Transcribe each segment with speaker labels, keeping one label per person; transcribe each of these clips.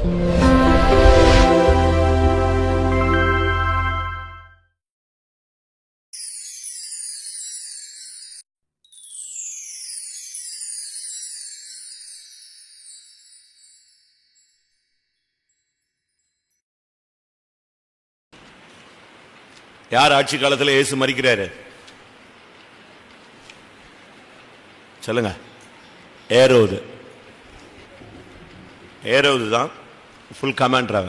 Speaker 1: யார் ஆட்சி காலத்தில் இயேசு மரிக்கிறாரு? சொல்லுங்க. ஏரோது. ஏரோது தான் ஃபுல் கமாண்டர்.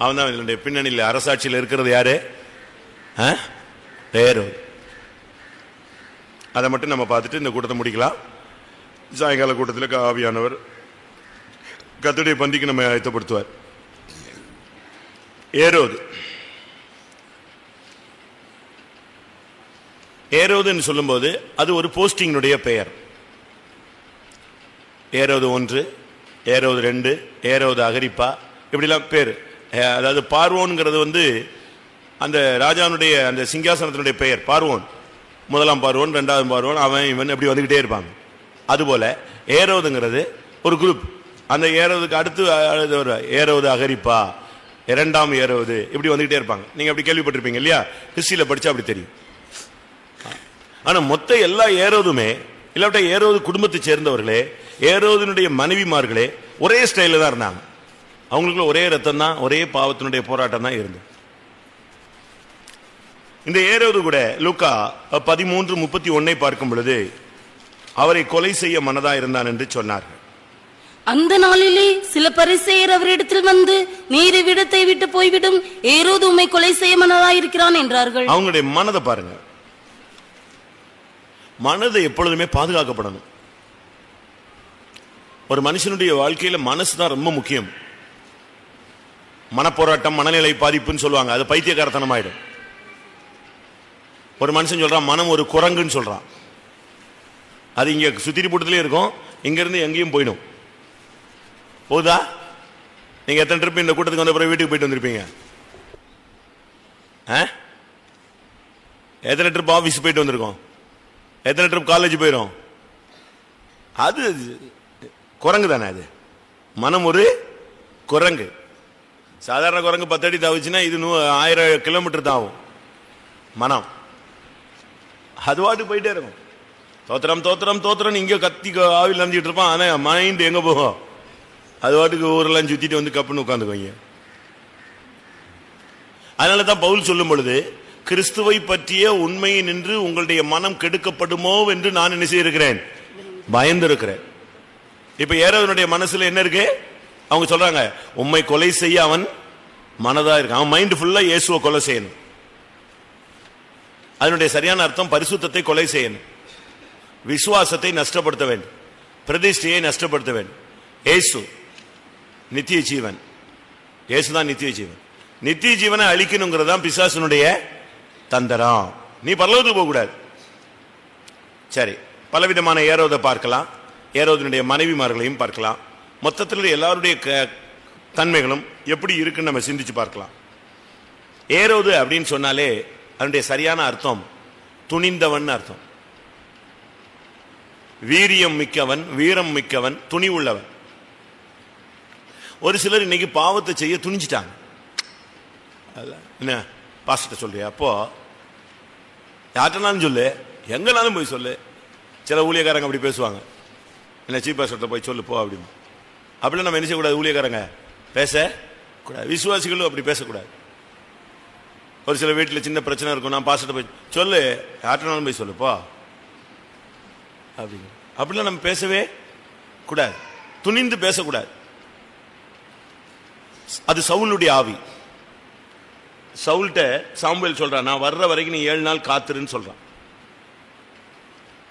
Speaker 1: அவன் தான் இதனுடைய பின்னணியில் அரசாட்சியில் இருக்கிறது. யாரு? ஏரோது. அதை மட்டும் நம்ம பார்த்துட்டு இந்த கூட்டத்தை முடிக்கலாம். சாயங்கால கூட்டத்தில் ஆவியானவர் கர்த்தருடைய பந்திக்கு நம்ம ஆயத்தப்படுத்துவார். ஏரோது. ஏரோதுன்னு சொல்லும்போது அது ஒரு போஸ்டிங்கினுடைய பெயர். ஏரோது 1, ஏரோது 2, ஏரோது அகரிப்பா, இப்படிலாம் பேர். அதாவது பார்வோன்கிறது அந்த ராஜாவுடைய அந்த சிங்காசனத்தினுடைய பெயர். பார்வோன், முதலாம் பார்வோன், இரண்டாவது பார்வோன், அவன் இவன் எப்படி வந்துகிட்டே இருப்பாங்க. அதுபோல ஏரோதுங்கிறது ஒரு குரூப். அந்த ஏரோதுக்கு அடுத்து ஏரோது அகரிப்பா, இரண்டாம் ஏரோது, இப்படி வந்துகிட்டே இருப்பாங்க. நீங்க அப்படி கேள்விப்பட்டிருப்பீங்க இல்லையா? ஹிஸ்டரியில படிச்சா அப்படி தெரியும். ஆனா மொத்த எல்லா ஏரோதுமே இல்லாட்ட ஏரோது குடும்பத்தை சேர்ந்தவர்களே, ஏரோதினுடைய மனைவிமார்களே ஒரே ஸ்டைல தான் இருந்தாங்க. அவங்களுக்குள்ள ஒரே ரத்தம் தான், ஒரே பாவத்தினுடைய போராட்டம் தான் இருந்தது. இந்த ஏரோது கூட லூக்கா 13:31 பார்க்கும் பொழுது அவரை கொலை செய்ய மனதா இருந்தான் என்று சொன்னார்கள்.
Speaker 2: அந்த நாளிலே சில பரிசேயர் அவரிடத்தில் வந்து, நீர் இவ்விடத்தை விட்டு போய்விடும், ஏரோது உம்மை கொலை செய்ய மனதா இருக்கிறான் என்றார்கள்.
Speaker 1: அவங்களுடைய மனதை பாருங்க. மனதை எப்பொழுதுமே பாதுகாக்கப்படணும். ஒரு மனுஷனுடைய வாழ்க்கையில மனசு தான் ரொம்ப முக்கியம். மனப்போராட்டம், மனநிலை பாதிப்புன்னு சொல்லுவாங்க. அது பைத்தியக்காரத்தனம் ஆயிடும். ஒரு மனுஷன் சொல்றான் மனம் ஒரு குரங்குன்னு சொல்றான். அது இங்க சுத்திரி போட்டதுலயே இருக்கும், இங்க இருந்து எங்கேயும் போயிடும். போதா? நீங்க எத்தனை ட்ரிப் இந்த கூட்டத்துக்கு வந்த பிறகு வீட்டுக்கு போயிட்டு வந்திருப்பீங்க? எத்தனை ட்ரிப் ஆபீஸ் போயிட்டு வந்திருக்கோம்? எத்தனை ட்ரிப் காலேஜ் போயிடும்? அது குரங்கு தானே. அது மனம் ஒரு குரங்கு. சாதாரண குரங்கு 10 அடி தாவுச்சுன்னா இது 1000 கிலோமீட்டர் தான் ஆகும். மனம் அது வாட்டு போயிட்டே இருக்கும். தோத்திரம் தோத்திரம் தோத்திரம் இங்க கத்தி ஆவில் நம்பிட்டு இருப்பான். ஆனா மைண்ட் எங்க போகும்? அது வாட்டுக்கு ஊரெல்லாம் சுத்திட்டு வந்து கப்புன்னு உட்காந்துக்குவீங்க. அதனாலதான் பவுல் சொல்லும் பொழுது, கிறிஸ்துவை பற்றிய உண்மையை நின்று உங்களுடைய மனம் கெடுக்கப்படுமோ என்று நான் என்ன செய்திருக்கிறேன்? பயந்திருக்கிறேன். இப்ப ஏரோதனுடைய மனசுல என்ன இருக்கு? அவங்க சொல்றாங்க உம்மை கொலை செய்ய அவன் மனதா இருக்கு. அவன் மைண்ட் ஃபுல்லா இயேசுவை கொலை செய்யணும். அதனுடைய சரியான அர்த்தம் பரிசுத்தத்தை கொலை செய்யணும், விசுவாசத்தை நஷ்டப்படுத்த வேண்டும், பிரதிஷ்டையை நஷ்டப்படுத்த வேண்டும். இயேசு நித்திய ஜீவன். இயேசுதான் நித்திய ஜீவன். நித்திய ஜீவனை அழிக்கணுங்கிறதான் பிசாசனுடைய தந்திரம். நீ பரலோகத்துக்கு போக கூடாது. சரி, பலவிதமான ஏரோதை பார்க்கலாம், ஏரோதினுடைய மனைவிமார்களையும் பார்க்கலாம். மொத்தத்தில் எல்லாருடைய தன்மைகளும் எப்படி இருக்குன்னு நம்ம சிந்திச்சு பார்க்கலாம். ஏரோது அப்படின்னு சொன்னாலே அதனுடைய சரியான அர்த்தம் துணிந்தவன் அர்த்தம். வீரியம் மிக்கவன், வீரம் மிக்கவன், துணிவுள்ளவன். ஒரு சிலர் இன்னைக்கு பாவத்தை செய்ய துணிஞ்சிட்டாங்க. என்ன பாஸ்டர் சொல்றியா? அப்போ யார்ட்டனாலும் சொல்லு, எங்கனாலும் போய் சொல்லு. சில ஊழியக்காரங்க அப்படி பேசுவாங்க, என்ன சீஃப் பாஸ்டர்ட்ட போய் சொல்லு போ அப்படின்னு. அப்படிலாம் நம்ம என்ன செய்யக்கூடாது? ஊழியக்காரங்க பேசக்கூடாது, விசுவாசிகளும் அப்படி பேசக்கூடாது. ஒரு சில வீட்டில் சின்ன பிரச்சனை இருக்கும், நான் பாஸ்டர்ட்ட போய் சொல்லு, யார்ட்டனாலும் போய் சொல்லு போ அப்படிங்க. அப்படிலாம் நம்ம பேசவே கூடாது, துணிந்து பேசக்கூடாது. அது சவுலுடைய ஆவி. சவுல்ட்ட சாமுவேல் சொல்றான், நான் வர்ற வரைக்கும் நீ 7 நாள் காத்துருன்னு சொல்றான்.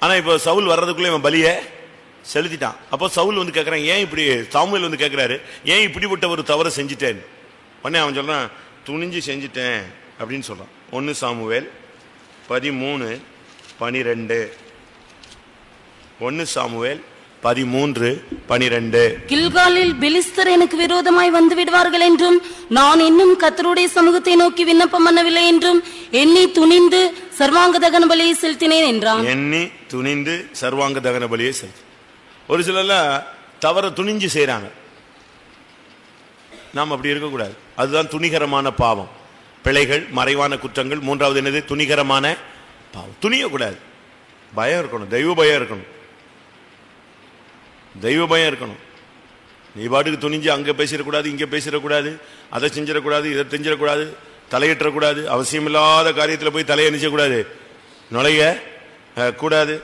Speaker 1: ஆனா இப்ப சவுல் வர்றதுக்குள்ள இவன் பலியை செலுத்திட்டான். அப்போ சவுல் வந்து கேட்கறான், ஏன் இப்படி? சாமுவேல் வந்து கேட்கிறாரு, ஏன் இப்படிப்பட்ட ஒரு தவறை செஞ்சிட்டேன்? உடனே அவன் சொல்றான், துணிஞ்சு செஞ்சிட்டேன் அப்படின்னு சொல்றான். 1 சாமுவேல் 13:12. 1 சாமுவேல் 13:12.
Speaker 2: கில்காலில் பெலிஸ்தர் எனக்கு விரோதமாய் வந்து விடுவார்கள் என்றும், நான் இன்னும் கர்த்தருடைய சமூகத்தை நோக்கி விண்ணப்பம் பண்ணவில்லை என்றும் எண்ணி துணிந்து சர்வாங்க தகன பலியை செலுத்தினேன் என்றான்.
Speaker 1: எண்ணி துணிந்து சர்வாங்க தகன பலியை செலுத்தி. ஒரு சிலர் தவற துணிஞ்சு செய்யறாங்க. நாம் அப்படி இருக்கக்கூடாது. அதுதான் துணிகரமான பாவம். பிழைகள், மறைவான குற்றங்கள். மூன்றாவது என்னது? துணிகரமான பாவம். துணியக்கூடாது. பயம் இருக்கணும், தெய்வ பயம் இருக்கணும், தெய்வ பயம் இருக்கணும். நீ பாட்டுக்கு துணிஞ்சு அங்கே பேசிடக்கூடாது, இங்கே பேசிடக்கூடாது, அதை செஞ்சிடக்கூடாது, இதை செஞ்சிடக்கூடாது, தலையிட்டக்கூடாது, அவசியமில்லாத காரியத்தில் போய் தலையை நினைச்சக்கூடாது, நுழைய கூடாது.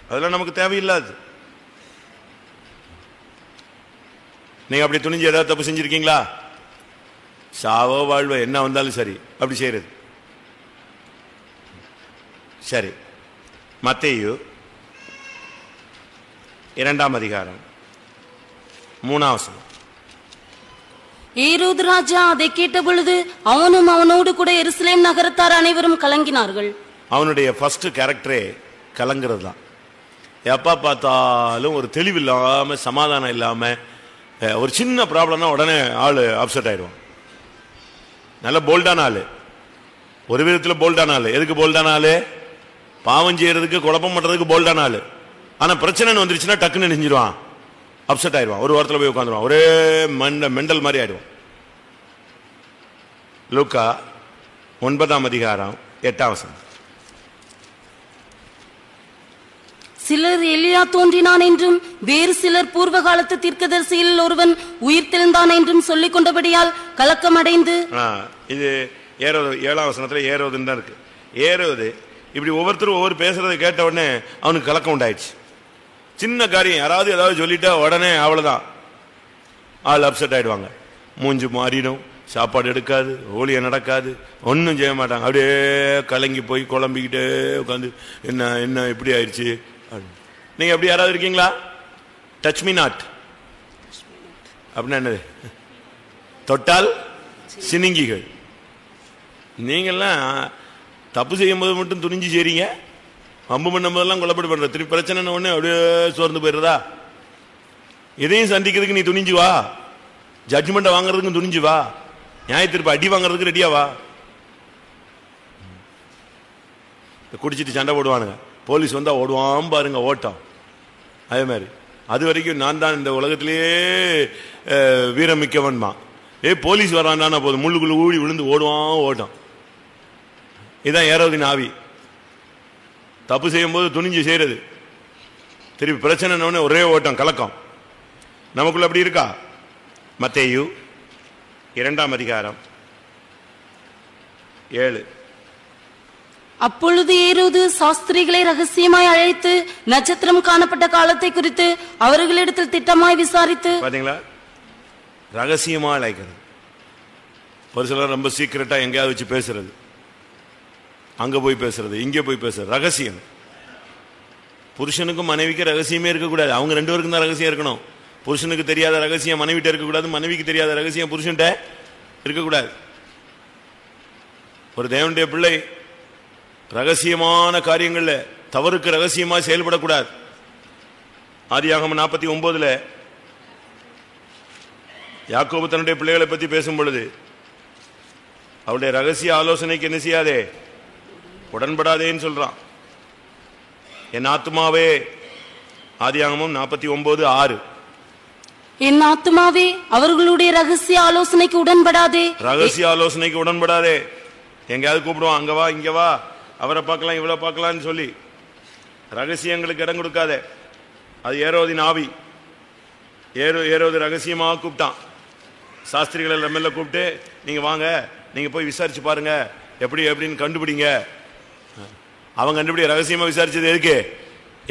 Speaker 1: அதெல்லாம் நமக்கு தேவையில்லாது. நீங்க அப்படி துணிஞ்சு ஏதாவது தப்பு செஞ்சிருக்கீங்களா? சாவோ வாழ்வோ என்ன வந்தாலும் சரி அப்படி செய்யறது. சரி, மத்தேயு 2ஆம் அதிகாரம் 3ஆம் வசனம்.
Speaker 2: ஏரோது ராஜா அதை கேட்ட பொழுது அவனும் அவனோடு கூட எருசலேம் நகரத்தார் அனைவரும் கலங்கினார்கள்.
Speaker 1: அவனுடைய ஃபர்ஸ்ட் கேரக்டரே கலங்கிறது தான். எப்ப பார்த்தாலும் ஒரு தெளிவில்லாம, சமாதானம் இல்லாம, ஒரு சின்ன ப்ராப்ளம்னா உடனே ஆளு அப்செட் ஆயிடுவான். நல்ல போல்டான ஆளு, ஒரு விதத்தில் போல்டான ஆளு. எதுக்கு போல்டான ஆளு? பாவம் செய்யறதுக்கு, குழப்பம் பண்றதுக்கு போல்டான ஆளு. ஆனா பிரச்சனைன்னு வந்துருச்சுன்னா டக்குன்னு நெஞ்சிடுவான், அப்செட் ஆயிடுவான், ஒரு வாரத்தில் போய் உட்காந்துருவான், ஒரே மெண்டல் மாதிரி ஆயிடுவான். லூக்கா 9ஆம் அதிகாரம் 8ஆம் வசனம்.
Speaker 2: சிலர் எலியா தோன்றினான் என்றும் வேறு சிலர் பூர்வ காலத்து தீர்க்கதரிசியில் ஒருவன் உயிர் தெழுந்தான் என்றும் சொல்லிக் கொண்டபடியால் கலக்கம் அடைந்து.
Speaker 1: இது ஏரோது 7ஆம் வசனத்துல ஏரோதுன்னு தான் இருக்கு. ஏரோது இப்படி ஒவ்வொருத்தரும் ஒவ்வொரு பேசுறதை கேட்ட உடனே அவனுக்கு கலக்கம் உண்டாயிடுச்சு. சின்ன காரியம் யாராவது ஏதாவது சொல்லிட்டா உடனே அவ்வளவுதான், ஆள் அப்செட் ஆயிடுவாங்க. மூஞ்சு மாறிடும், சாப்பாடு எடுக்காது, ஊழியம் நடக்காது, ஒன்றும் செய்ய மாட்டாங்க. அப்படியே கலங்கி போய் குழம்பிக்கிட்டே உட்காந்து என்ன என்ன இப்படி ஆயிடுச்சு. நீங்க எப்படி யாராவது இருக்கீங்களா? டச் மீ நாட் அப்படின்னா என்னது? தொட்டால் சினிங்கிகள். நீங்கெல்லாம் தப்பு செய்யும் போது மட்டும் துணிஞ்சு செய்றீங்க, அம்பு பண்ணும் போதெல்லாம் கொல்லப்பட்டு பண்ற. திருப்பி பிரச்சனை ஒண்ணு அப்படியே சோர்ந்து போயிடுறதா? இதையும் சந்திக்கிறதுக்கு நீ துணிஞ்சு வா, ஜட்ஜ்மெண்ட் வாங்குறதுக்கு துணிஞ்சு வா, நியாயத்திருப்ப அடி வாங்குறதுக்கு ரெடியா வா. குடிச்சிட்டு சண்டை போடுவானுங்க, போலீஸ் வந்தா ஓடுவான் பாருங்க, ஓட்டம். அதே மாதிரி அது வரைக்கும் நான் தான் இந்த உலகத்திலேயே வீரம் மிக்கவன்மா. போலீஸ் வரான்னா போதும் முள்ளுக்குள்ள ஊழி விழுந்து ஓடுவான், ஓட்டம். இதுதான் ஏரோதின் ஆவி. தப்பு செய்யும் போது துணிஞ்சு செய்யறது, திருப்பி பிரச்சனை ஒரே ஓட்டம், கலக்கம். நமக்குள்ள அப்படி இருக்கா? மத்தேயு 2ஆம் அதிகாரம் 7.
Speaker 2: அப்பொழுது ஏரோது சாஸ்திரிகளை ரகசியமாய் அழைத்து நட்சத்திரம் காணப்பட்ட காலத்தை குறித்து அவர்களிடத்தில் திட்டமாய் விசாரித்து. பாத்தீங்களா,
Speaker 1: ரகசியமா அழைக்கிறது. ஒரு சிலர் ரொம்ப சீக்கிரட்டா எங்கேயாவது வச்சு பேசுறது, அங்க போய் பேசுறது, இங்க போய் பேசுறது, ரகசியம். புருஷனுக்கும் மனைவிக்கு ரகசியமே இருக்கக்கூடாது. அவங்க 2 பேருக்கும் தான் ரகசியம் இருக்கணும். புருஷனுக்கு தெரியாத ரகசியம் மனைவிட்ட இருக்கக்கூடாது, மனைவிக்கு தெரியாத ரகசியம் புருஷன்ட்ட இருக்கக்கூடாது. ஒரு தேவனுடைய பிள்ளை ரகசியமான காரியங்கள்ல தவறுக்கு ரகசியமா செயல்படக்கூடாது. ஆதியாகமம் 49 யாக்கோபு தன்னுடைய பிள்ளைகளை பத்தி பேசும் பொழுது அவருடைய ரகசிய ஆலோசனைக்கு என்ன செய்யாதே, உடன்படாதேன்னு சொல்றான். என் ஆத்துமாவே, ஆதியாகமம் 49:6,
Speaker 2: என் ஆத்துமாவே அவர்களுடைய ரகசிய ஆலோசனைக்கு உடன்படாதே.
Speaker 1: ரகசிய ஆலோசனைக்கு உடன்படாதே. எங்கேயாவது கூப்பிடுவான், அங்க வா இங்க வா, அவரை பார்க்கலாம் இவ்வளவு பார்க்கலான்னு சொல்லி ரகசியங்களுக்கு இடம் கொடுக்காத. அது ஏரோதின் ஆவி. ஏரோது ரகசியமாக கூப்பிட்டான். சாஸ்திரிகளை எம்எல்ஏ கூப்பிட்டு, நீங்க வாங்க, நீங்க போய் விசாரிச்சு பாருங்க, எப்படி எப்படின்னு கண்டுபிடிங்க. அவன் கண்டுபிடி ரகசியமா விசாரிச்சது எதுக்கு?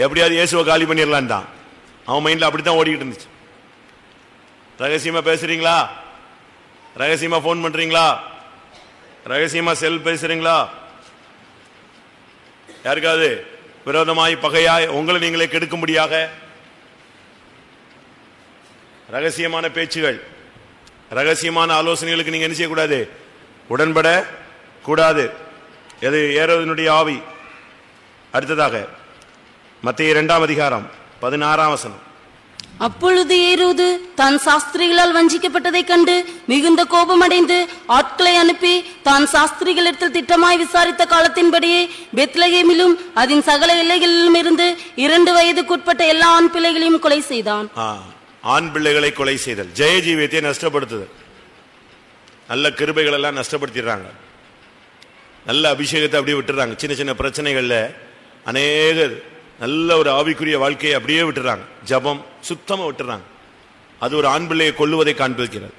Speaker 1: எப்படியாவது இயேசுவை காலி பண்ணிடலான் தான். அவன் மைண்ட்ல அப்படித்தான் ஓடிக்கிட்டு இருந்துச்சு. ரகசியமா பேசுறீங்களா? ரகசியமா போன் பண்றீங்களா? ரகசியமா செல் பேசுறீங்களா? யாருக்காவது விரோதமாய் பகையாய் உங்களை நீங்களே கெடுக்கும்படியாக ரகசியமான பேச்சுகள், ரகசியமான ஆலோசனைகளுக்கு நீங்க என்ன செய்யக்கூடாது? உடன்பட கூடாது. எது? ஏரோதினுடைய ஆவி. அடுத்ததாக மத்தேயு 2ஆம் அதிகாரம் 16ஆம் வசனம்.
Speaker 2: அப்பொழுது ஏரோது தான் சாஸ்திரிகளால் வஞ்சிக்கப்பட்டதை கண்டு மிகுந்த கோபமடைந்து ஆட்களை அனுப்பி தான் சாஸ்திரிகளிடத்தில் திட்டமாய் விசாரித்த காலத்தின்படியே பெத்லகேமிலும் அதன் சகல எல்லைகளிலும் இருந்து 2 வயதுக்குட்பட்ட எல்லா ஆண் பிள்ளைகளையும் கொலை செய்தான்.
Speaker 1: ஆண் பிள்ளைகளை கொலை செய்தல், ஜெய ஜீவியத்தை நஷ்டப்படுத்துதல். நல்ல கிருபைகள் எல்லாம் நஷ்டப்படுத்திடுறாங்க. நல்ல அபிஷேகத்தை அப்படியே விட்டுறாங்க. சின்ன சின்ன பிரச்சனைகள்ல அநேகர் நல்ல ஒரு ஆவிக்குரிய வாழ்க்கையை அப்படியே விட்டுறாங்க. ஜபம் சுத்தமா விட்டுறாங்க. அது ஒரு ஆண் பிள்ளையை கொல்லுவதை காண்பிக்கிறது.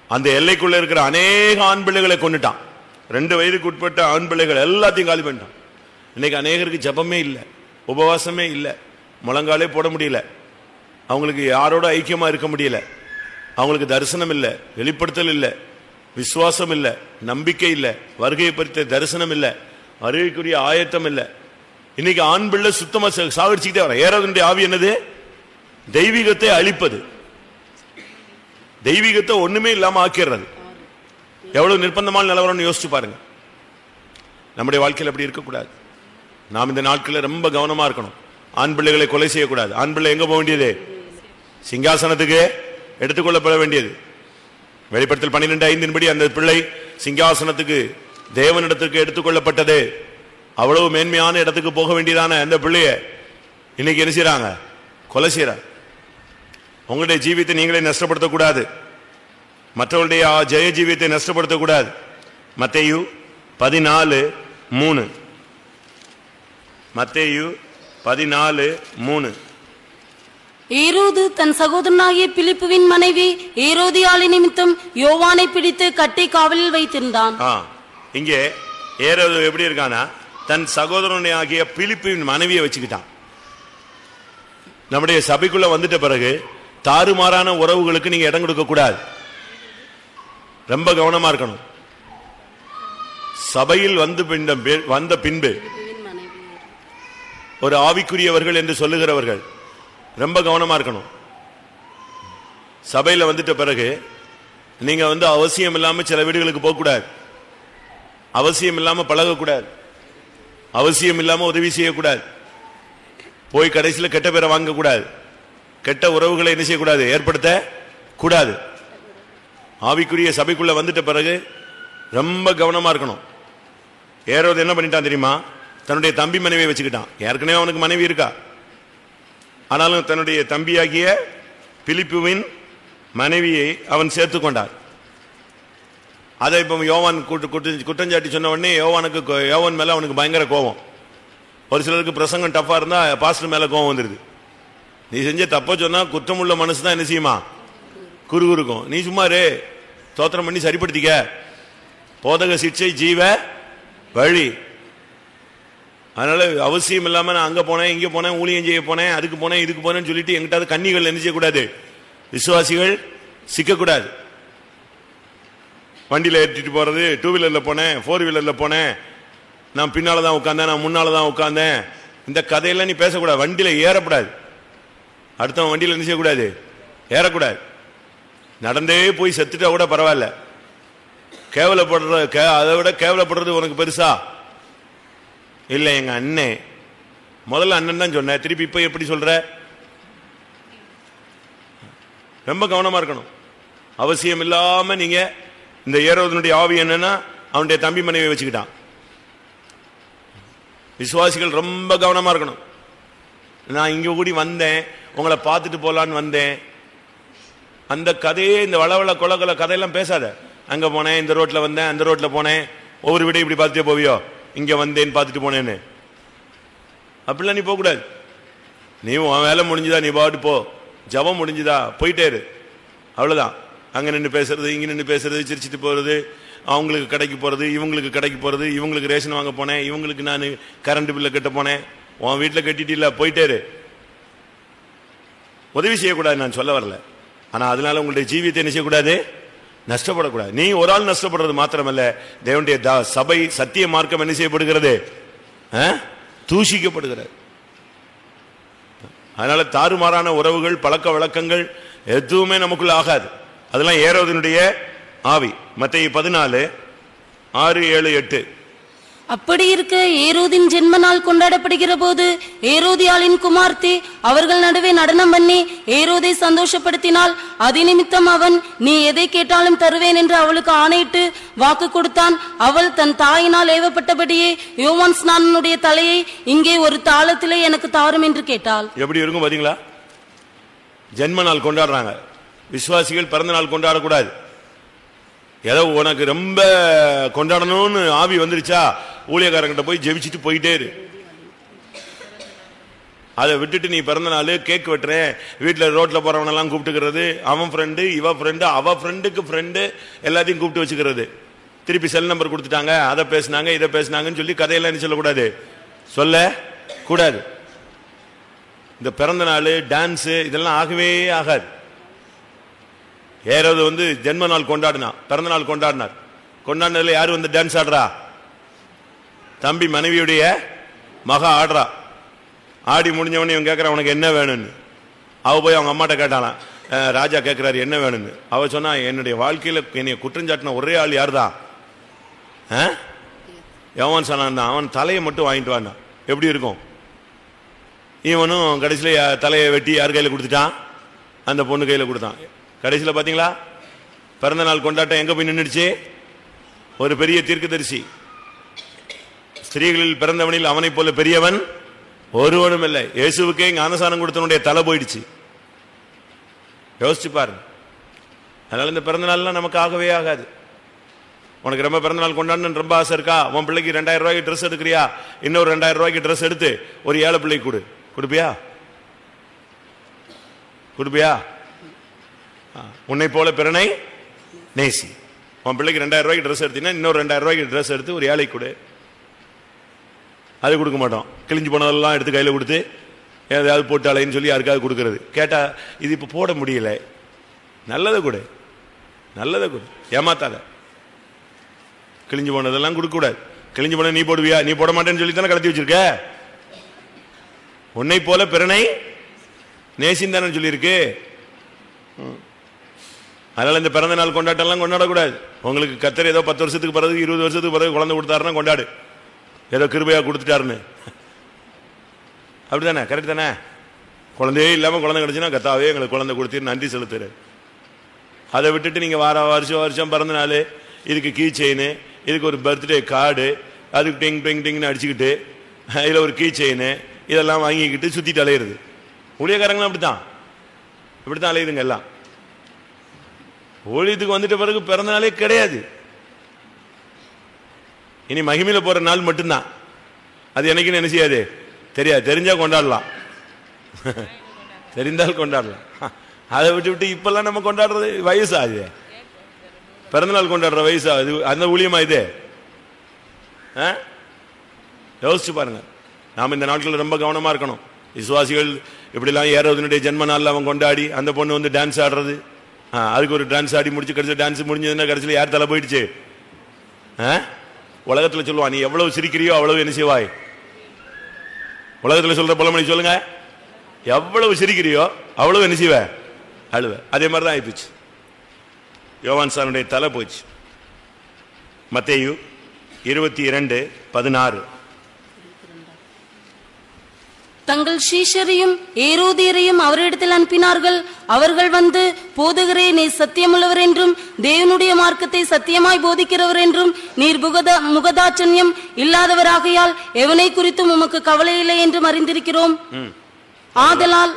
Speaker 1: அந்த எல்லைக்குள்ள இருக்கிற அநேக ஆண் பிள்ளைகளை கொண்டுட்டான். 2 வயதுக்கு உட்பட்ட ஆண் பிள்ளைகள் எல்லாத்தையும் காலி பண்ணிட்டான். இன்னைக்கு அநேகருக்கு ஜபமே இல்லை, உபவாசமே இல்லை, முழங்காலே போட முடியல, அவங்களுக்கு யாரோட ஐக்கியமா இருக்க முடியல, அவங்களுக்கு தரிசனம் இல்லை, வெளிப்படுத்தல் இல்லை, விசுவாசம் இல்லை, நம்பிக்கை இல்லை, வருகையை பற்றிய தரிசனம் இல்லை, வருகைக்குரிய ஆயத்தம் இல்லை. இன்னைக்கு ஆண் பிள்ளை சுத்தமா சாகடிச்சுக்கிட்டே வர. ஏரோதனுடைய ஆவி என்னது? தெய்வீகத்தை அழிப்பது, தெய்வீகத்தை ஒண்ணுமே இல்லாம ஆக்கிறது. எவ்வளவு நிர்பந்தமான நிலவரம்னு யோசிச்சு பாருங்க. நம்முடைய வாழ்க்கையில் அப்படி இருக்கக்கூடாது. நாம் இந்த நாட்களில் ரொம்ப கவனமா இருக்கணும். ஆண் பிள்ளைகளை கொலை செய்யக்கூடாது. ஆண் பிள்ளை எங்க போக வேண்டியது? சிங்காசனத்துக்கு எடுத்துக்கொள்ளப்பட வேண்டியது. வெளிப்படுத்தல் 12:5 அந்த பிள்ளை சிங்காசனத்துக்கு தேவனிடத்துக்கு எடுத்துக்கொள்ளப்பட்டது. அவ்வளவு மேன்மையான இடத்துக்கு போக வேண்டியதான அந்த பிள்ளைய இன்னைக்கு என்ன செய்யறாங்க? கொலை செய்யறாங்க. உங்களுடைய ஜீவியத்தை நீங்களே நஷ்டப்படுத்தக்கூடாது. மற்றவருடைய ஜெய ஜீவியத்தை நஷ்டப்படுத்தக்கூடாது. மத்தேயு 14:3 மத்தேயு 14:3
Speaker 2: ஏரோது தன் சகோதரனாகிய பிலிப்புவின் மனைவி ஏரோதியாளி நிமித்தம் யோவானை பிடித்து கட்டி காவலில் வைத்திருந்தான்.
Speaker 1: இங்கே ஏரோது எப்படி இருக்கானா? தன் சகோதரனாகிய பிலிப்புவின் மனைவியை வச்சுக்கிட்டான். நம்முடைய சபைக்குள்ள வந்துட்ட பிறகு தாறுமாறான உறவுகளுக்கு நீங்க இடம் கொடுக்க கூடாது. ரொம்ப கவனமா இருக்கணும். சபையில் வந்த பின்பு ஒரு ஆவிக்குரியவர்கள் என்று சொல்லுகிறவர்கள் ரொம்ப கவனமா இருக்கணும். சபையில வந்துட்ட பிறகு நீங்க அவசியம் இல்லாம சில வீடுகளுக்கு போக கூடாது, அவசியம் இல்லாம பழகக்கூடாது, அவசியம் இல்லாம உதவி செய்யக்கூடாது, போய் கடைசியில் கெட்ட பேரை வாங்க கூடாது, கெட்ட உறவுகளை என்ன செய்யக்கூடாது, ஏற்படுத்த கூடாது. ஆவிக்குரிய சபைக்குள்ள வந்துட்ட பிறகு ரொம்ப கவனமா இருக்கணும். ஏரோது என்ன பண்ணிட்டான் தெரியுமா? தன்னுடைய தம்பி மனைவியை வச்சுக்கிட்டான். ஏற்கனவே அவனுக்கு மனைவி இருக்கா, ஆனாலும் தன்னுடைய தம்பியாகிய பிலிப்புவின் மனைவியை அவன் சேர்த்து கொண்டார். அதை இப்ப யோவான் குற்றஞ்சாட்டி சொன்ன உடனே யோவான் மேல அவனுக்கு பயங்கர கோபம். ஒரு சிலருக்கு பிரசங்கம் டஃபா இருந்தா பாஸ்டர் மேல கோபம் வந்துருது. நீ செஞ்ச தப்ப சொன்னா குற்றமுள்ள மனசு தான் என்ன செய்யுமா? குறுகுறுக்கும். நீ சும்மாரு தோத்திரம் பண்ணி சரிப்படுத்திக்க. போதக சிக்ஷை ஜீவ வழி. அதனால அவசியம் இல்லாம நான் அங்க போனேன், இங்க போனேன், ஊழியம் செய்ய போனேன், அதுக்கு போனேன், இதுக்கு போனேன்னு சொல்லிட்டு எங்கிட்ட கன்னிகள் என்ன செய்யக்கூடாது, விசுவாசிகள் சிக்கக்கூடாது. வண்டியில ஏற்றிட்டு போறது, 2 வீலர்ல போனேன், 4 வீலர்ல போனேன், நான் பின்னாலதான் உட்கார்ந்தேன், நான் முன்னாலதான் உட்கார்ந்தேன், இந்த கதையெல்லாம் நீ பேசக்கூடாது. வண்டியில ஏறக்கூடாது. அடுத்தவன் வண்டியில என்ன செய்யக்கூடாது, ஏறக்கூடாது. நடந்தே போய் செத்துட்டா கூட பரவாயில்ல. அதை விட கேவலப்படுறது உனக்கு பெருசா இல்ல. எங்க அண்ணே, முதல்ல அண்ணன் தான் சொன்ன, திருப்பி இப்ப எப்படி சொல்ற? ரொம்ப கவனமா இருக்கணும். அவசியம் இல்லாம நீங்க இந்த ஏரோதனுடைய ஆவி என்னன்னா அவனுடைய தம்பி மனைவியை வச்சுக்கிட்டான். விசுவாசிகள் ரொம்ப கவனமா இருக்கணும். நான் இங்க கூடி வந்தேன், உங்களை பார்த்துட்டு போலான்னு வந்தேன், அந்த கதையே இந்த வளவள கொலகொல கதையெல்லாம் பேசாத. அங்க போனேன், இந்த ரோட்ல வந்தேன், அந்த ரோட்ல போனேன், ஒவ்வொரு வீடை இப்படி பார்த்துட்டே போவியோ, இங்க வந்தேன்னு பார்த்துட்டு போனேன்னு அப்படிலாம் நீ போக கூடாது. நீ உன் வேலை முடிஞ்சுதா நீ பாட்டு போ, ஜபம் முடிஞ்சுதா போயிட்டே இரு, அவ்வளவுதான். அங்க நின்று பேசுறது, இங்க நின்று பேசுறது, சிரிச்சிட்டு போறது, அவங்களுக்கு கடைக்கு போறது, இவங்களுக்கு கடைக்கு போறது, இவங்களுக்கு ரேஷன் வாங்க போனேன், இவங்களுக்கு நான் கரண்ட் பில்ல கட்ட போனேன், உன் வீட்டில் கட்டிட்டு இல்ல போயிட்டே இரு. உதவி செய்யக்கூடாது நான் சொல்ல வரல. ஆனா அதனால உங்களுடைய ஜீவியத்தை என்ன செய்யக்கூடாது, நஷ்டப்படக்கூடாது. நீ ஒரு ஆள் நஷ்டப்படுறது மாத்திரமல்ல, தேவனுடைய சபை சத்திய மார்க்கம் என்ன செய்யப்படுகிறது, தூஷிக்கப்படுகிறது. அதனால தாறுமாறான உறவுகள், பழக்க வழக்கங்கள் எதுவுமே நமக்குள்ள ஆகாது. அதெல்லாம் ஏரோதினுடைய ஆவி. மத்தேயு 14:6-7-8
Speaker 2: அப்படி இருக்க ஏரோதின் ஜென்ம நாள் கொண்டாடப்படுகிற போது ஏரோதியாளின் குமார்த்தி அவர்கள் நடுவே நடனம் பண்ணி ஏரோதை சந்தோஷப்படுத்தினாள். அதிநிமித்தம் அவன், நீ எதை கேட்டாலும் தருவேன் என்று அவளுக்கு ஆணையிட்டு வாக்கு கொடுத்தான். அவள் தன் தாயினால் ஏவப்பட்டபடியே யோவான் ஸ்நானனுடைய தலையை இங்கே ஒரு தாளத்திலே எனக்கு தாரும் என்று கேட்டாள்.
Speaker 1: எப்படி இருக்கும் பாத்தீங்களா? ஜென்ம நாள் கொண்டாடுறாங்க. விசுவாசிகள் பிறந்த நாள் கொண்டாடக்கூடாது. ஏதோ உனக்கு ரொம்ப கொண்டாடணும்னு ஆவி வந்துருச்சா, ஊழியக்காரங்கிட்ட போய் ஜெபிச்சுட்டு போயிட்டே இரு. அதை விட்டுட்டு நீ பிறந்த நாள் கேக் வெட்டுறேன், வீட்டில் ரோட்ல போறவனெல்லாம் கூப்பிட்டுக்கிறது, அவன் ஃப்ரெண்டு இவ ஃப்ரெண்டு அவ ஃப்ரெண்டுக்கு ஃப்ரெண்டு எல்லாத்தையும் கூப்பிட்டு வச்சுக்கிறது. திருப்பி செல் நம்பர் கொடுத்துட்டாங்க, அதை பேசினாங்க இதை பேசினாங்கன்னு சொல்லி கதையெல்லாம் என்ன சொல்லக்கூடாது, சொல்ல கூடாது. இந்த பிறந்த நாள் டான்ஸ் இதெல்லாம் ஆகவே ஆகாது. ஏறாவது வந்து ஜென்ம நாள் கொண்டாடினா, பிறந்த நாள் கொண்டாடினதுல யாரு வந்து டான்ஸ் ஆடுறா, தம்பி மனைவியுடைய மகா ஆடுறா. ஆடி முடிஞ்சவனே இவன் கேட்கறான் உனக்கு என்ன வேணும்னு. அவ போய் அவங்க அம்மாட்ட கேட்டாலாம், ராஜா கேட்கிறாரு என்ன வேணும்னு. அவ சொன்னா என்னுடைய வாழ்க்கையில என்னை குற்றஞ்சாட்டின ஒரே ஆள் யாருதான், எவன் சொன்னான், அவன் தலையை மட்டும் வாங்கிட்டு வானா எப்படி இருக்கும். இவனும் கடைசியில தலையை வெட்டி யார் கையில கொடுத்துட்டான், அந்த பொண்ணு கையில கொடுத்தான். கடைசியில பாத்தீங்களா பிறந்த நாள் கொண்டாட்டம் எங்க போய் நின்றுச்சு, ஒரு பெரிய தீர்க்கதரிசி, ஸ்திரீகளில் பிறந்தவனில் அவனை போல பெரியவன் ஒருவனும் இல்லை. இயேசுவுக்கே ஞானசானம் கொடுத்தவனுடைய தலை போயிடுச்சு. யோசிச்சு பாருங்க. அதனால இந்த பிறந்த நாள்லாம் நமக்கு ஆகவே ஆகாது. உனக்கு ரொம்ப பிறந்த நாள் கொண்டாடணும்னு ரொம்ப ஆசை இருக்கா, உன் பிள்ளைக்கு 2000 ரூபாய்க்கு ட்ரெஸ் எடுக்கிறியா, இன்னொரு 2000 ரூபாய்க்கு ட்ரெஸ் எடுத்து ஒரு ஏழை பிள்ளைக்கு கொடுப்பியா? உன்னை போல பிறனை நேசி. உன் பிள்ளைக்கு 2000 ரூபாய்க்கு ட்ரெஸ் எடுத்தீங்கன்னா இன்னொரு 2000 ரூபாய்க்கு ட்ரெஸ் எடுத்து ஒரு ஏழை கொடு. அது கொடுக்க மாட்டோம். கிழிஞ்சு போனதெல்லாம் எடுத்து கையில் கொடுத்து ஏதாவது போட்டாலேன்னு சொல்லி யாருக்காவது கொடுக்கறது. கேட்டா இது இப்போ போட முடியல, நல்லதை கொடு, ஏமாத்தாத. கிழிஞ்சு போனதெல்லாம் கொடுக்க கூடாது. கிழிஞ்சு போன நீ போடுவியா, நீ போட மாட்டேன்னு சொல்லி தானே கலத்தி வச்சிருக்க. உன்னை போல பிறனை நேசின்னு தானே சொல்லியிருக்கு. அதனால இந்த பிறந்த நாள் கொண்டாட்டம்லாம் கொண்டாடக்கூடாது. உங்களுக்கு கர்த்தர் ஏதோ 10 வருஷத்துக்கு பிறகு 20 வருஷத்துக்கு பிறகு குழந்தை கொடுத்தாருன்னா கொண்டாடு, ஏதோ கிருபையா கொடுத்துட்டாருன்னு. அப்படித்தானே, கரெக்ட் தானே? குழந்தையே இல்லாம குழந்தை கிடைச்சுன்னா கத்தாவே எங்களுக்கு குழந்தை கொடுத்து நன்றி செலுத்துற. அதை விட்டுட்டு நீங்க வருஷம் பிறந்த நாள், இதுக்கு கீ செயின், இதுக்கு ஒரு பர்த்டே கார்டு, அதுக்கு டிங் டிங் டிங்னு அடிச்சுக்கிட்டு இதுல ஒரு கீ செயின் இதெல்லாம் வாங்கிக்கிட்டு சுத்திட்டு அலையிறது. ஊழியக்காரங்களும் இப்படித்தான் அலையுதுங்க எல்லாம். ஊழியத்துக்கு வந்துட்ட பிறகு பிறந்த நாளே கிடையாது. இனி மகிமையில போற நாள் மட்டும்தான். அது என்னைக்குன்னு என்ன செய்யாது தெரியாது. தெரிஞ்சா கொண்டாடலாம், தெரிந்தால் கொண்டாடலாம். அதை விட்டு இப்பெல்லாம் நம்ம கொண்டாடுறது வயசாகுது, பிறந்தநாள் கொண்டாடுற வயசாகுது. அந்த ஊழியமா இது? யோசிச்சு பாருங்க. நாம இந்த நாட்களில் ரொம்ப கவனமா இருக்கணும். விசுவாசிகள் இப்படிலாம் ஏறவதனுடைய ஜென்ம நாள் அவன் கொண்டாடி அந்த பொண்ணு வந்து டான்ஸ் ஆடுறது, அதுக்கு ஒரு டான்ஸ் ஆடி முடிச்சு கடைசியில் டான்ஸ் முடிஞ்சதுன்னா கடைசியில் யார் தலை போயிடுச்சு? உலகத்தில் சொல்லுவான், நீ எவ்வளவு சிரிக்கிறியோ அவ்வளவு என்ன செய்வாய். உலகத்தில் சொல்ற பழமொழி சொல்லுங்க, எவ்வளவு சிரிக்கிறியோ அவ்வளவு என்ன செய்வ, அழுவ. அதே மாதிரி தான் ஆயிப்போச்சு. யோவான் சாருடைய தலை போச்சு. மத்தேயு 22:16.
Speaker 2: தங்கள் சீஷரையும் ஏரோதியரையும் அவரிடத்தில் அனுப்பினார்கள். அவர்கள் வந்து, போதகரே, நீர் சத்தியமுள்ளவர் என்றும் தேவனுடைய மார்க்கத்தை சத்தியமாய் போதிக்கிறவர் என்றும் நீர் முகதாட்சண்யம் இல்லாதவராகையால் எவனை குறித்தும் உமக்கு கவலை இல்லை என்றும் அறிந்திருக்கிறோம். ஆதலால்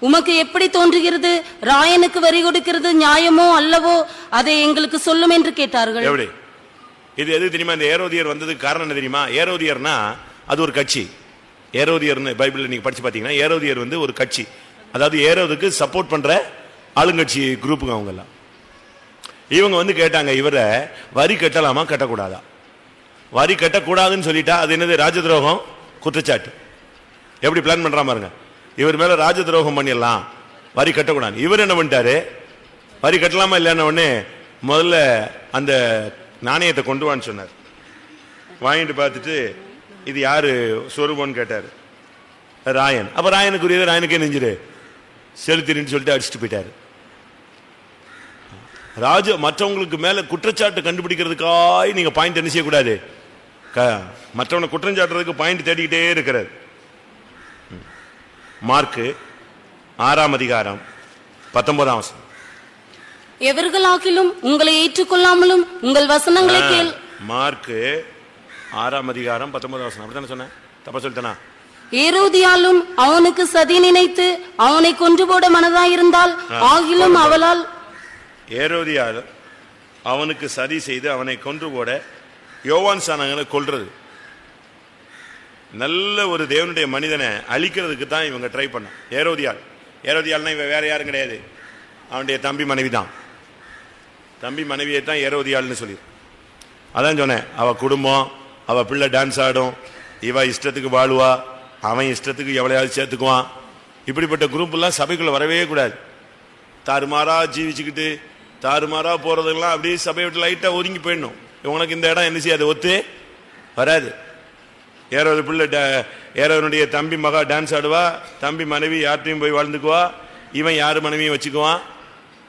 Speaker 2: உமக்கு எப்படி தோன்றுகிறது? ராயனுக்கு வரி கொடுக்கிறது நியாயமோ அல்லவோ? அதை எங்களுக்கு சொல்லும் என்று கேட்டார்கள்.
Speaker 1: இது எது தெரியுமா? இந்த ஏரோதியர் வந்ததுக்கு காரணம் என்ன தெரியுமா? ஏரோதியர்னா அது ஒரு கட்சி. ஏரோதியர்னு பைபிள்ல நீங்க படிச்சு பாத்தீங்கன்னா ஏரோதியர் வந்து ஒரு கட்சி. அதாவது ஏரோதுக்கு சப்போர்ட் பண்ற ஆளுங்கட்சி குரூப்புங்க அவங்க எல்லாம். இவங்க வந்து கேட்டாங்க, இவரை வரி கட்டலாமா கட்டக்கூடாதா? வரி கட்டக்கூடாதுன்னு சொல்லிட்டா அது என்னது? ராஜ துரோகம் குற்றச்சாட்டு. எப்படி பிளான் பண்றா பாருங்க. இவர் மேல ராஜ துரோகம் பண்ணிடலாம், வரி கட்டக்கூடாது. இவர் என்ன பண்ணிட்டாரு, வரி கட்டலாமா இல்லைன்னு உடனே முதல்ல அந்த நாணயத்தை கொண்டு வான்னு சொன்னார். வாங்கிட்டு பார்த்துட்டு இது யாரு சொரூபம்னு கேட்டாரு. ராயன். அப்ப ராயனுக்குரியது ராயனுக்கே நெஞ்சிரு செலுத்தின்னு சொல்லிட்டு அடிச்சுட்டு போயிட்டாரு. ராஜ மற்றவங்களுக்கு மேல குற்றச்சாட்டு கண்டுபிடிக்கிறதுக்காக நீங்க பாயிண்ட் என்ன செய்யக்கூடாது, மற்றவனை குற்றம் சாட்டுறதுக்கு பாயிண்ட் தேடிக்கிட்டே இருக்கிறார். மார்க்கு 6:19.
Speaker 2: எவர்களாகிலும் உங்களை ஏற்றுக்கொள்ளாமலும் உங்கள் வசனங்களை கேள்.
Speaker 1: மார்க்கு 6:19. அப்படித்தானே சொன்னேன்? தப்பா சொல்லிட்டேனா?
Speaker 2: ஏரோதியாலும் அவனுக்கு சதி நினைத்து அவனை கொன்று போட மனதாயிருந்தால், ஆகிலும் அவளால்
Speaker 1: அவனுக்கு சதி செய்து அவனை கொன்று போட யோவான் ஸ்நானகனை கொல்றது. நல்ல ஒரு தேவனுடைய மனிதனை அழிக்கிறதுக்கு தான் இவங்க ட்ரை பண்ண. ஏரோதியாள்னா இவன் வேற யாரும் கிடையாது, அவனுடைய தம்பி மனைவி தான். தம்பி மனைவியை தான் ஏரோதியாள்னு சொல்லி. அதான் சொன்னேன், அவ குடும்பம், அவ பிள்ளை டான்ஸ் ஆடும், இவ இஷ்டத்துக்கு வாழுவா, அவன் இஷ்டத்துக்கு எவ்வளையாவது சேர்த்துக்குவான். இப்படிப்பட்ட குரூப் எல்லாம் சபைக்குள்ள வரவே கூடாது. தாறுமாறா ஜீவிச்சுக்கிட்டு தாறுமாறா போறதெல்லாம் அப்படியே சபையை விட்டு லைட்டா ஒதுங்கி போயிடணும். இவனுக்கு இந்த இடம் என்ன செய்யாது, ஒத்து வராது. ஏரோது பிள்ளை ஏரோனுடைய தம்பி மகா டான்ஸ் ஆடுவா, தம்பி மனைவி யார்ட்டையும் போய் வாழ்ந்துக்குவா, இவன் யாரு மனைவியும் வச்சுக்குவான்.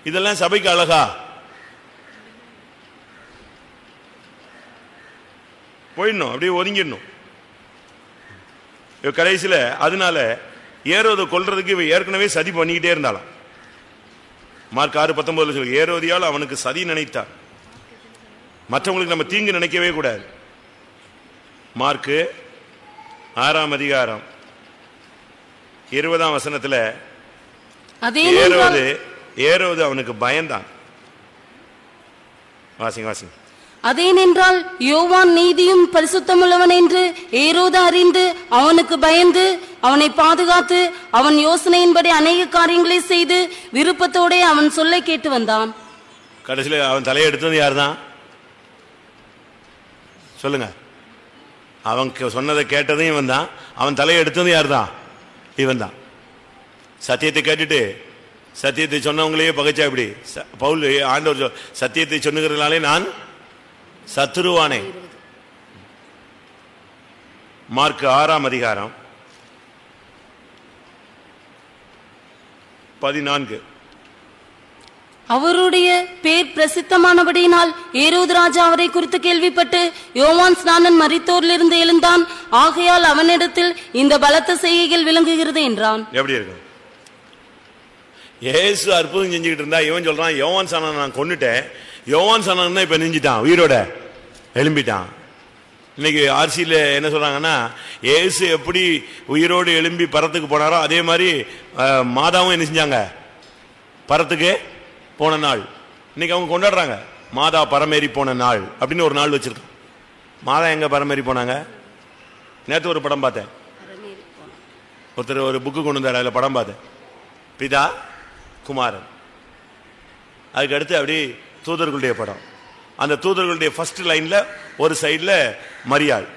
Speaker 1: இதெல்லாம் சபைக்கு அழகா? போயிடணும், அப்படியே ஒதுங்கிடணும். கடைசியில அதனால ஏரோதை கொல்றதுக்கு இவ ஏற்கனவே சதி பண்ணிக்கிட்டே இருந்தாலும். மார்க் 6:19 சொல்லு, ஏரோதியால் அவனுக்கு சதி நினைத்தான். மற்றவங்களுக்கு நம்ம தீங்கு நினைக்கவே கூடாது. மார்க் 6:20 ஏரோது அவனுக்கு பயந்தான். வாசிங்க.
Speaker 2: அதேனென்றால் யோவான் நீதியும் பரிசுத்தமுள்ளவன் என்று ஏரோது அறிந்து அவனுக்கு பயந்து அவனை பாதுகாத்து அவன் யோசனையின்படி அநேக காரியங்களை செய்து விருப்பத்தோட அவன் சொல்லை கேட்டு வந்தான்.
Speaker 1: கடைசியில் அவன் தலையை எடுத்தது யார் தான் சொல்லுங்க? அவன் சொன்னதை கேட்டதும் இவன் தான். அவன் தலையை எடுத்தது யார் தான்? இவன் தான். சத்தியத்தை கேட்டுட்டு சத்தியத்தை சொன்னவங்களையே பகைச்சா இப்படி பவுல் ஆண்டவர் சத்தியத்தை சொன்னுகிறதுனாலே நான் சத்துருவானே. மார்க் 6:14
Speaker 2: அவருடைய பேர் பிரசித்தமானபடியினால் ஏரோது ராஜா அவரை குறித்து கேள்விப்பட்டு யோவான் ஸ்நானன் மரித்தோரிலிருந்து எழுந்தான், ஆகையால் அவனிடத்தில் இந்த பலத்த செய்கைகள் விளங்குகிறது என்றான்.
Speaker 1: எப்படி இருக்கு? இயேசு அற்புதம் செஞ்சுக்கிட்டு இருந்தா இவன் சொல்றான் யோவான் ஸ்நானன் நான் கொன்னுட்டேன். யோவான் ஸ்நானன் தான் இப்ப நெஞ்சிட்டான், உயிரோட எழும்பிட்டான். இன்னைக்கு ஆர்சியில என்ன சொல்றாங்கன்னா, இயேசு எப்படி உயிரோடு எழும்பி பரத்துக்கு போனாரோ அதே மாதிரி மாதாவும் என்ன செஞ்சாங்க, பரத்துக்கு போன நாள். இன்னைக்கு அவங்க கொண்டாடுறாங்க, மாதா பரமேறி போன நாள் அப்படின்னு ஒரு நாள் வச்சிருக்கான். மாதா எங்க பரமேறி போனாங்க? நேற்று ஒரு படம் பார்த்தேன், ஒருத்தர் ஒரு புக்கு கொண்டு வந்தார், அதில் படம் பார்த்தேன். பிதா குமாரன், அதுக்கு அடுத்து அப்படி தூதர்களுடைய படம். அந்த தூதர்களுடைய ஃபர்ஸ்ட் லைன்ல ஒரு சைட்ல மரியாள்,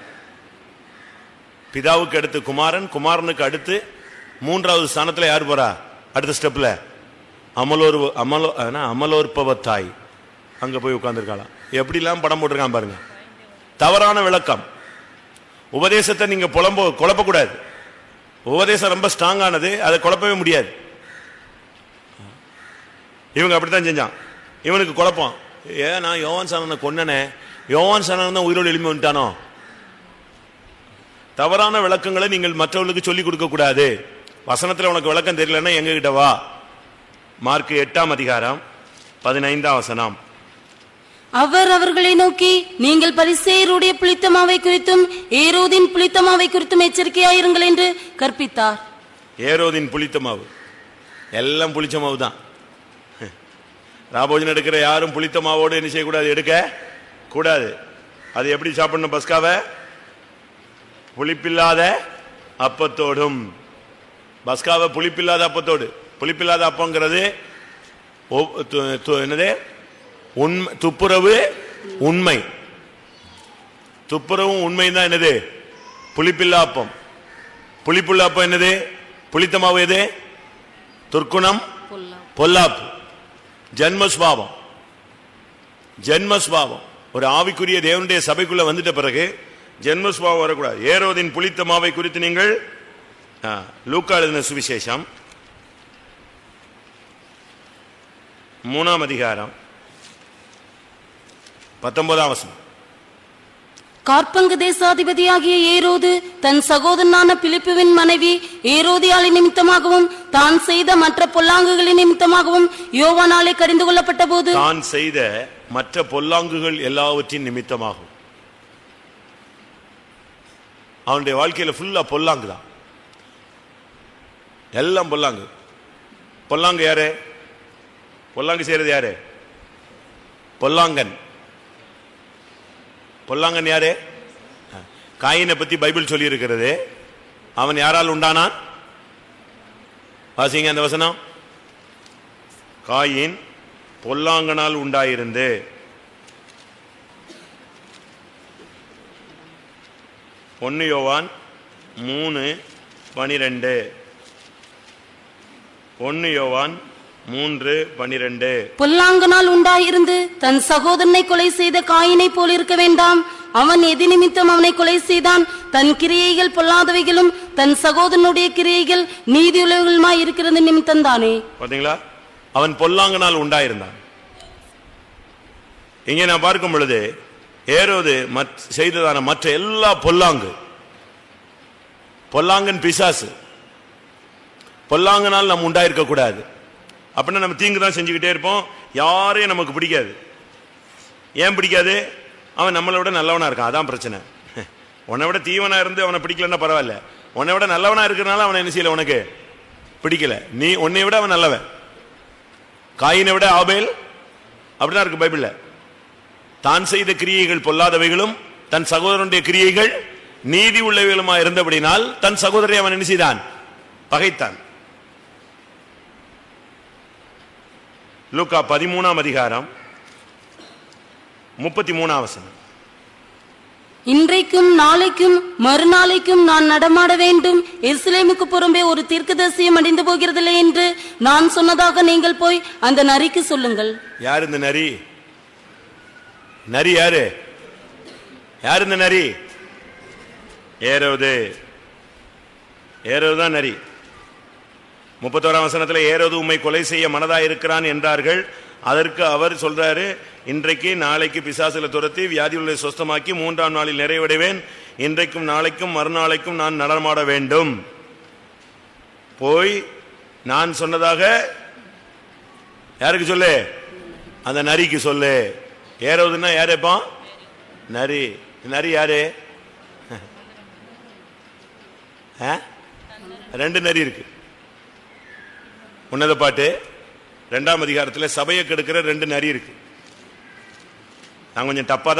Speaker 1: பிதாவுக்கு அடுத்து குமாரன், குமாரனுக்கு அடுத்து மூன்றாவது ஸ்தானத்துல யார் போறா? அடுத்த ஸ்டெப்ல அமலோற்பவத்தாய் அங்க போய் உட்கார்ந்துருக்கலாம். எப்படிலாம் படம் போட்டிருக்கான் பாருங்க. தவறான விளக்கம். உபதேசத்தை நீங்க குழப்பக்கூடாது. உபதேசம் ரொம்ப ஸ்ட்ராங்கானது, அதை குழப்பவே முடியாது. இவங்க அப்படித்தான் செஞ்சான். இவனுக்கு குழப்பம், நான் யோவான் ஸ்நானனை கொன்னனே, யோவான் ஸ்நானன் தான் உயிரோடு எழுப்பி வந்துட்டானோ. தவறான விளக்கங்களை நீங்கள் மற்றவர்களுக்கு சொல்லிக் கொடுக்க கூடாது. வசனத்துல உனக்கு விளக்கம் தெரியலன்னா எங்க கிட்ட வா. மார்க் 8:15
Speaker 2: அவர் அவர்களை நோக்கி, நீங்கள் பரிசேயருடைய புளித்தமாவை குறித்தும் ஏரோதின் புளித்தமாவை குறித்தும் எச்சரிக்கையாயிருங்கள் என்று கற்பித்தார்.
Speaker 1: ஏரோதின் புளித்தமாவு எல்லாம் புளிச்ச மாவு தான். ராபோஜன் எடுக்கிற யாரும் புளித்த மாவோடு என்ன செய்யக்கூடாது, எடுக்க கூடாது. அது எப்படி சாப்பிடணும்? பஸ்காவை புளிப்பில்லாத அப்பத்தோடும். பஸ்காவை புளிப்பில்லாத அப்பத்தோடு. புளிப்பில்லாத அப்பங்கிறது என்னது? துப்புரவு உண்மை. துப்புரவும் உண்மை தான் என்னது? புளிப்பில்லா அப்பம். புளிப்புள்ள அப்பம் என்னது? புளித்த மாவு எது? துர்க்குணம், பொல்லாப்பு, ஜன்மஸ்வாவம். ஜன்மஸ்வாவம் ஒரு ஆவிக்குரிய தேவனுடைய சபைக்குள்ள வந்துட்ட பிறகு ஜன்மஸ்வாவம் வரக்கூடாது. ஏரோதின் புளித்த மாவை குறித்து நீங்கள் லூக்கா எழுதின சுவிசேஷம் 3:19
Speaker 2: கார்பங்கு தேசாதிபதியாகிய ஏரோது தன் சகோதரனான பிலிப்புவின் மனைவி ஏரோதியாளின் நிமித்தமாகவும் தான் செய்த மற்ற பொல்லாங்குகளின் நிமித்தமாகவும் யோவானாலே கடிந்து கொள்ளப்பட்ட போது,
Speaker 1: தான் செய்த மற்ற பொல்லாங்குகள் எல்லாவற்றின் நிமித்தமாகும். அவனுடைய வாழ்க்கையில ஃபுல்லா பொல்லாங்கு தான், எல்லாம் பொல்லாங்கு. பொல்லாங்கு யாரு? பொல்லாங்கு செய்யறது யாரு? பொல்லாங்கன். பொல்லாங்கன் யாரு? காயினை பத்தி பைபிள் சொல்லி இருக்கிறது. அவன் யாரால் உண்டானான்? வாசிங்க அந்த வசனம். காயின் பொல்லாங்கனால் உண்டாயிருந்து. ஒன்னு யோவான் 3:12. 1 யோவான் 3:12.
Speaker 2: பொல்லாங்கனால் உண்டாயிருந்து தன் சகோதரனை கொலை செய்த காயினை போல் இருக்க வேண்டாம். அவன் எதி நிமித்தம் அவனை கொலை செய்தான்? தன் கிரியைகள் பொல்லாதவைகளும் தன் சகோதரனுடைய கிரியைகள் நீதியுள்ளவைகளுமாய் இருக்கிறது நிமித்தம் தானே.
Speaker 1: பாத்தீங்களா? அவன் பொல்லாங்கனால் உண்டாயிருந்தான். இங்கே நான் பார்க்கும் பொழுது ஏரோது செய்ததான மற்ற எல்லா பொல்லாங்கன் பிசாசு. பொல்லாங்கனால் நம்ம உண்டாயிருக்க கூடாது. அப்படின்னா நம்ம தீங்கு தான் செஞ்சுக்கிட்டே இருப்போம். யாரையும் நமக்கு பிடிக்காது. ஏன் பிடிக்காது? அவன் நம்மளை விட நல்லவனா இருக்கான், அதான் பிரச்சனை. உன்னை விட தீவனா இருந்து அவனை பிடிக்கலன்னா பரவாயில்ல. உன்னை விட நல்லவனா இருக்கிறனால அவனை என்ன செய்யல, உனக்கு பிடிக்கல. நீ உன்னை விட அவன் நல்லவன். காயினை விட ஆபேல், அப்படிதான் இருக்கு பைபிள்ல. தான் செய்த கிரியைகள் பொல்லாதவைகளும் தன் சகோதரனுடைய கிரியைகள் நீதி உள்ளவைகளுமா இருந்தபடினால் தன் சகோதரரை அவன் என்ன செய்தான்? பகைத்தான். லூக்கா 13:33.
Speaker 2: இன்றைக்கும் நாளைக்கும் மறுநாளைக்கும் நான் நடமாட வேண்டும். எருசலேமுக்கு புறம்பே ஒரு தீர்க்கதரிசியும் அடைந்து போகிறதில்லை என்று நான் சொன்னதாக நீங்கள் போய் அந்த நரிக்கு சொல்லுங்கள்.
Speaker 1: யார் இந்த நரி? நரி யாரு? யார் இந்த நரி? ஏரோது. ஏரோதுதான் நரி. 31ஆம் வசனத்தில் ஏரோது உம்மை கொலை செய்ய மனதாயிருக்கிறான் என்றார்கள். அதற்கு அவர் சொல்றாரு, இன்றைக்கு நாளைக்கு பிசாசுகளை துரத்தி வியாதிகளை சுஸ்தமாக்கி 3ஆம் நாளில் நிறைவடைவேன். இன்றைக்கும் நாளைக்கும் மறுநாளைக்கும் நான் நடமாட வேண்டும். போய் நான் சொன்னதாக யாருக்கு சொல்லு? அந்த நரிக்கு சொல்லு. ஏரோதுன்னா யாரேப்பா? நரி. நரி யாரு? 2 நரி இருக்கு. உன்னத பாட்டு 2ஆம் அதிகாரத்தில் சபையை கெடுக்கிற 2 நரி இருக்கு. நான் கொஞ்சம் டஃப்பா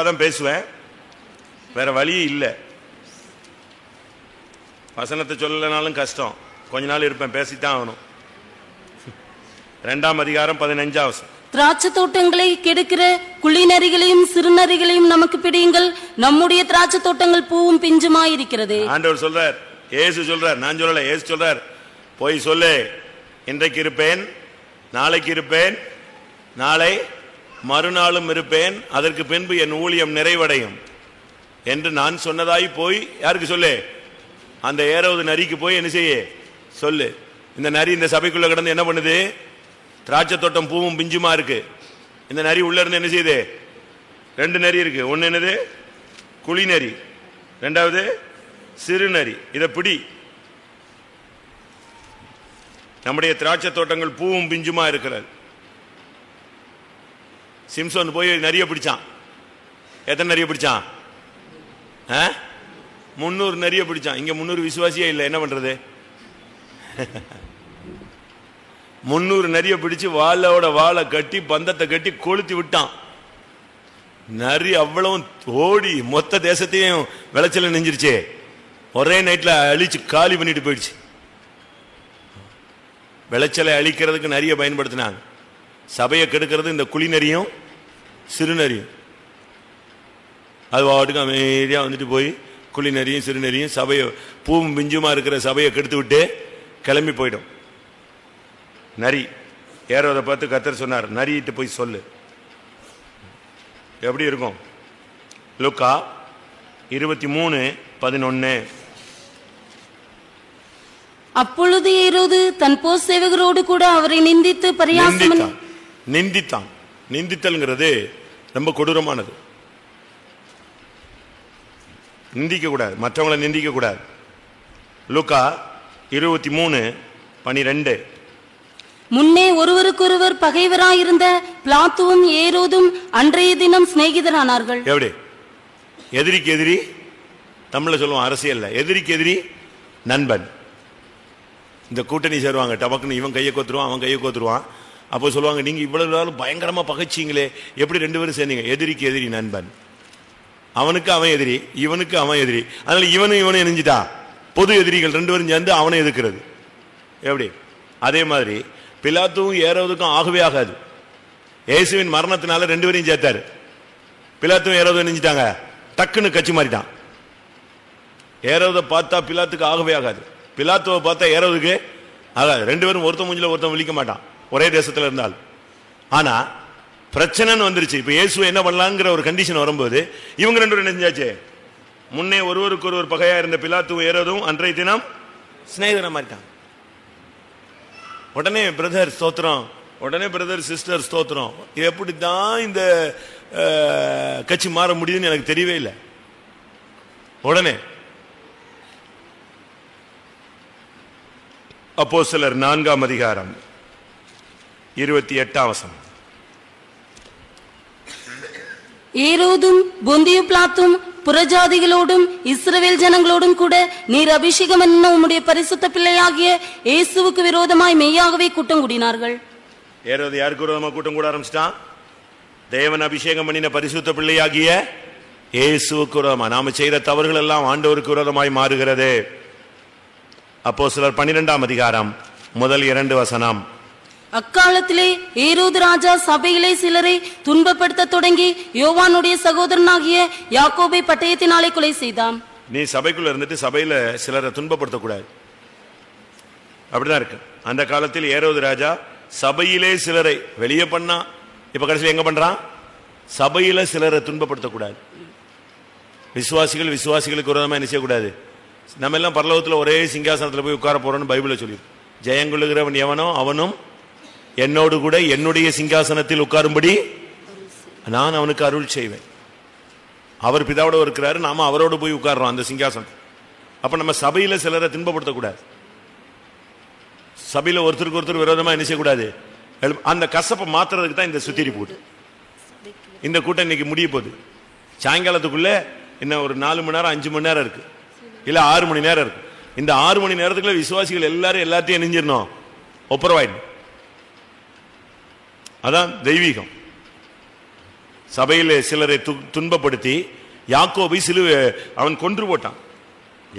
Speaker 1: தான் பேசுவேன், வேற வழி இல்லை. வசனத்தை சொல்லனாலும் கஷ்டம், கொஞ்ச நாள் இருப்பேன், பேசித்தான் ஆகணும். 2ஆம் அதிகாரம் 15ஆம் வசனம்.
Speaker 2: திராட்சை தோட்டங்களை கெடுக்கிற குளிநரிகளையும் சிறுநரிகளையும் நமக்கு பிடியுங்கள். நம்முடைய திராட்சை தோட்டங்கள் பூவும் பிஞ்சுமாய் இருக்கிறது. ஆண்டவர் சொல்றார்,
Speaker 1: இயேசு சொல்றார், நான் சொல்லல, இயேசு சொல்றார். போய் சொல்லு, இன்றைக்கு இருப்பேன், நாளைக்கு இருப்பேன், நாளை மறுநாளும் இருப்பேன், அதற்கு பின்பு என் ஊழியம் நிறைவடையும் என்று நான் சொன்னதாய் போய் யாருக்கு சொல்லு? அந்த ஏரோது நரிக்கு போய் என்ன செய்ய சொல்லு. இந்த நரி இந்த சபைக்குள்ள கிடந்து என்ன பண்ணுது? திராட்சை தோட்டம் பூவும் பிஞ்சுமா இருக்கு. இந்த நரி உள்ள இருந்து என்ன செய்யுது? 2 நரி இருக்கு. ஒன்னு என்னது? குழி நரி, 2வது சிறு நரி. இதை பிடி. நம்முடைய திராட்சை தோட்டங்கள் பூவும் பிஞ்சுமா இருக்கிறது. சிம்சோன் போய் நரிய பிடிச்சான். எத்தனை நரிய பிடிச்சான்? 300 நரிய பிடிச்சான். இங்க 300 விசுவாசியே இல்லை, என்ன பண்றது? 300 நரிய பிடிச்சு வாழோட வாழை கட்டி பந்தத்தை கட்டி கொளுத்தி விட்டான். நரி அவ்வளவும் ஓடி மொத்த தேசத்தையும் விளைச்சல நெஞ்சிருச்சு. ஒரே நைட்ல அழிச்சு காலி பண்ணிட்டு போயிடுச்சு. விளைச்சலை அழிக்கிறதுக்கு நிறைய பயன்படுத்தினாங்க. சபையை கெடுக்கிறது இந்த குழி நரியும் சிறு நரியும். அது வாட்டுக்கு அமைதியா வந்துட்டு போய் குழி நரியும் சிறு நரியும் சபையை பூவும் பிஞ்சுமா இருக்கிற சபையை கெடுத்து விட்டு கிளம்பி போயிடும். நரி ஏரோதை பார்த்து கர்த்தர் சொன்னார், நரிட்டு போய் சொல்லு. எப்படி இருக்கும்? லூக்கா 23:11.
Speaker 2: அப்பொழுது ஏரோது தன் போர் சேவகரோடு கூட அவரை நிந்தித்து பரியாசம்
Speaker 1: நிந்தித்தான். நிந்தித்தல்ங்கிறது ரொம்ப கொடூரமானது. நிந்திக்க கூடாது, மற்றவங்களை நிந்திக்க கூடாது. லூக்கா 23:12.
Speaker 2: முன்னே ஒருவருக்கொருவர் பகைவராயிருந்த பிலாத்துவும் ஏரோதும் அன்றைய தினம் சிநேகிதரானார்கள்.
Speaker 1: எப்படி? எதிரிக்கு எதிரி, தமிழ்ல சொல்லுவோம் அரசியல்ல, எதிரிக்கு எதிரி நண்பன். இந்த கூட்டணி சேருவாங்க, டபக்குன்னு இவன் கையை கோத்துருவான், அவன் கையை கோத்துருவான். அப்போ சொல்லுவாங்க, நீங்க இவ்வளவு நாள் பயங்கரமா பகைச்சிங்களே, எப்படி ரெண்டு பேரும் சேர்ந்தீங்க? எதிரிக்கு எதிரி நண்பன். அவனுக்கு அவன் எதிரி, இவனுக்கு அவன் எதிரி. அதனால இவனும் இணைஞ்சிட்டான். பொது எதிரிகள் ரெண்டு பேரும் சேர்ந்து அவனை எதிர்க்கிறது. எப்படி? அதே மாதிரி பிலாத்துவும் ஏரோதுக்கும் ஆகவே ஆகாது. இயேசுவின் மரணத்தினால ரெண்டு பேரையும் சேர்த்தாரு. பிலாத்துவும் ஏரோதும் இணைஞ்சிட்டாங்க, டக்குன்னு கட்சி மாறிட்டான். ஏரோதை பார்த்தா பிலாத்துக்கு ஆகவே ஆகாது, பிலாத்துவை பார்த்தா ஏரோதுக்கு ஆகாது. ரெண்டு பேரும் ஒருத்தன் மூஞ்சில ஒருத்தன் விழிக்க மாட்டான், ஒரே தேசத்துல இருந்தால். ஆனா பிரச்சனைன்னு வந்துருச்சு. இப்ப இயேசு என்ன பண்ணலாங்கிற ஒரு கண்டிஷன் வரும்போது இவங்க ரெண்டு பேரும் நினைஞ்சாச்சு. முன்னே ஒருவருக்கு ஒருவர் பகையா இருந்த பிலாத்துவும் ஏரோதும் அன்றைய தினம் சிநேகிதனா மாறிட்டான். உடனே பிரதர் ஸ்தோத்திரம், உடனே பிரதர் சிஸ்டர் ஸ்தோத்திரம். எப்படித்தான் இந்த கட்சி மாற முடியுதுன்னு எனக்கு தெரியவே இல்லை. உடனே அப்போஸ்தலர் 4ஆம் அதிகாரம் 28ஆம் வசனம்.
Speaker 2: ஏரோதும் பொந்தியு பிலாத்தும் புறஜாதிகளோடும் இஸ்ரவேல் ஜனங்களோடும் கூட நீர் அபிஷேகம் என்ன உம்முடைய பரிசுத்த பிள்ளையாகிய இயேசுவுக்கு விரோதமாய் மெய்யாகவே கூட்டம் கூடினார்கள்.
Speaker 1: ஏரோது யாருக்கு விரோதமா கூட்டம் கூட ஆரம்பிச்சிட்டான்? தேவன் அபிஷேகம் பண்ணின பரிசுத்த பிள்ளையாகிய இயேசுவுக்கு விரோதமா. நாம செய்த தவறுகள் எல்லாம் ஆண்டவருக்கு விரோதமாய் மாறுகிறது. அப்போஸ்தலர் 12ஆம் அதிகாரம் முதல் 2 வசனம்.
Speaker 2: அக்காலத்திலே ஏரோது ராஜா சபையிலே சிலரை துன்பப்படுத்த தொடங்கி யோவானுடைய சகோதரனாகிய யாக்கோபை பட்டயத்தினாலே கொலை செய்தான்.
Speaker 1: நீ சபைக்குள்ள இருந்துட்டு சபையில சிலரை துன்பப்படுத்தக்கூடாது, அப்படிதான் இருக்கு. அந்த காலத்தில் ஏரோது ராஜா சபையிலே சிலரை வெளியே பண்ணா, இப்ப கடைசியில் எங்க பண்றான்? சபையில சிலரை துன்பப்படுத்தக்கூடாது. விசுவாசிகளுக்கு விரோதமா என்ன செய்யக்கூடாது? நம்ம எல்லாம் பரலோகத்தில் ஒரே சிங்காசனத்தில் போய் உட்கார போறோம்னு பைபிளை சொல்லி, ஜெயங்கொள்ளுகிறவன் எவனோ அவனும் என்னோடு கூட என்னுடைய சிங்காசனத்தில் உட்காரும்படி நான் அவனுக்கு அருள் செய்வேன். அவர் பிதாவோட இருக்கிறாரு, நாம அவரோடு போய் உட்கார்றோம் அந்த சிங்காசனம். அப்ப நம்ம சபையில சிலரை துன்பப்படுத்தக்கூடாது, சபையில ஒருத்தருக்கு ஒருத்தர் விரோதமா என்ன செய்யக்கூடாது. அந்த கசப்பை மாத்துறதுக்கு தான் இந்த சுத்திரி போட்டு இந்த கூட்டம் இன்னைக்கு முடிய போகுது. சாயங்காலத்துக்குள்ள இன்னும் ஒரு 4 மணி நேரம் 5 மணி நேரம் இருக்கு, இல்ல 6 மணி நேரம் இருக்கு. இந்த 6 மணி நேரத்துக்குள்ள விசுவாசிகள் எல்லாத்தையும் நெஞ்சிடணும், ஒப்புரவாயிடணும். அதான் தெய்வீகம். சபையில் சிலரை துன்பப்படுத்தி யாக்கோபை அவன் கொன்று போட்டான்.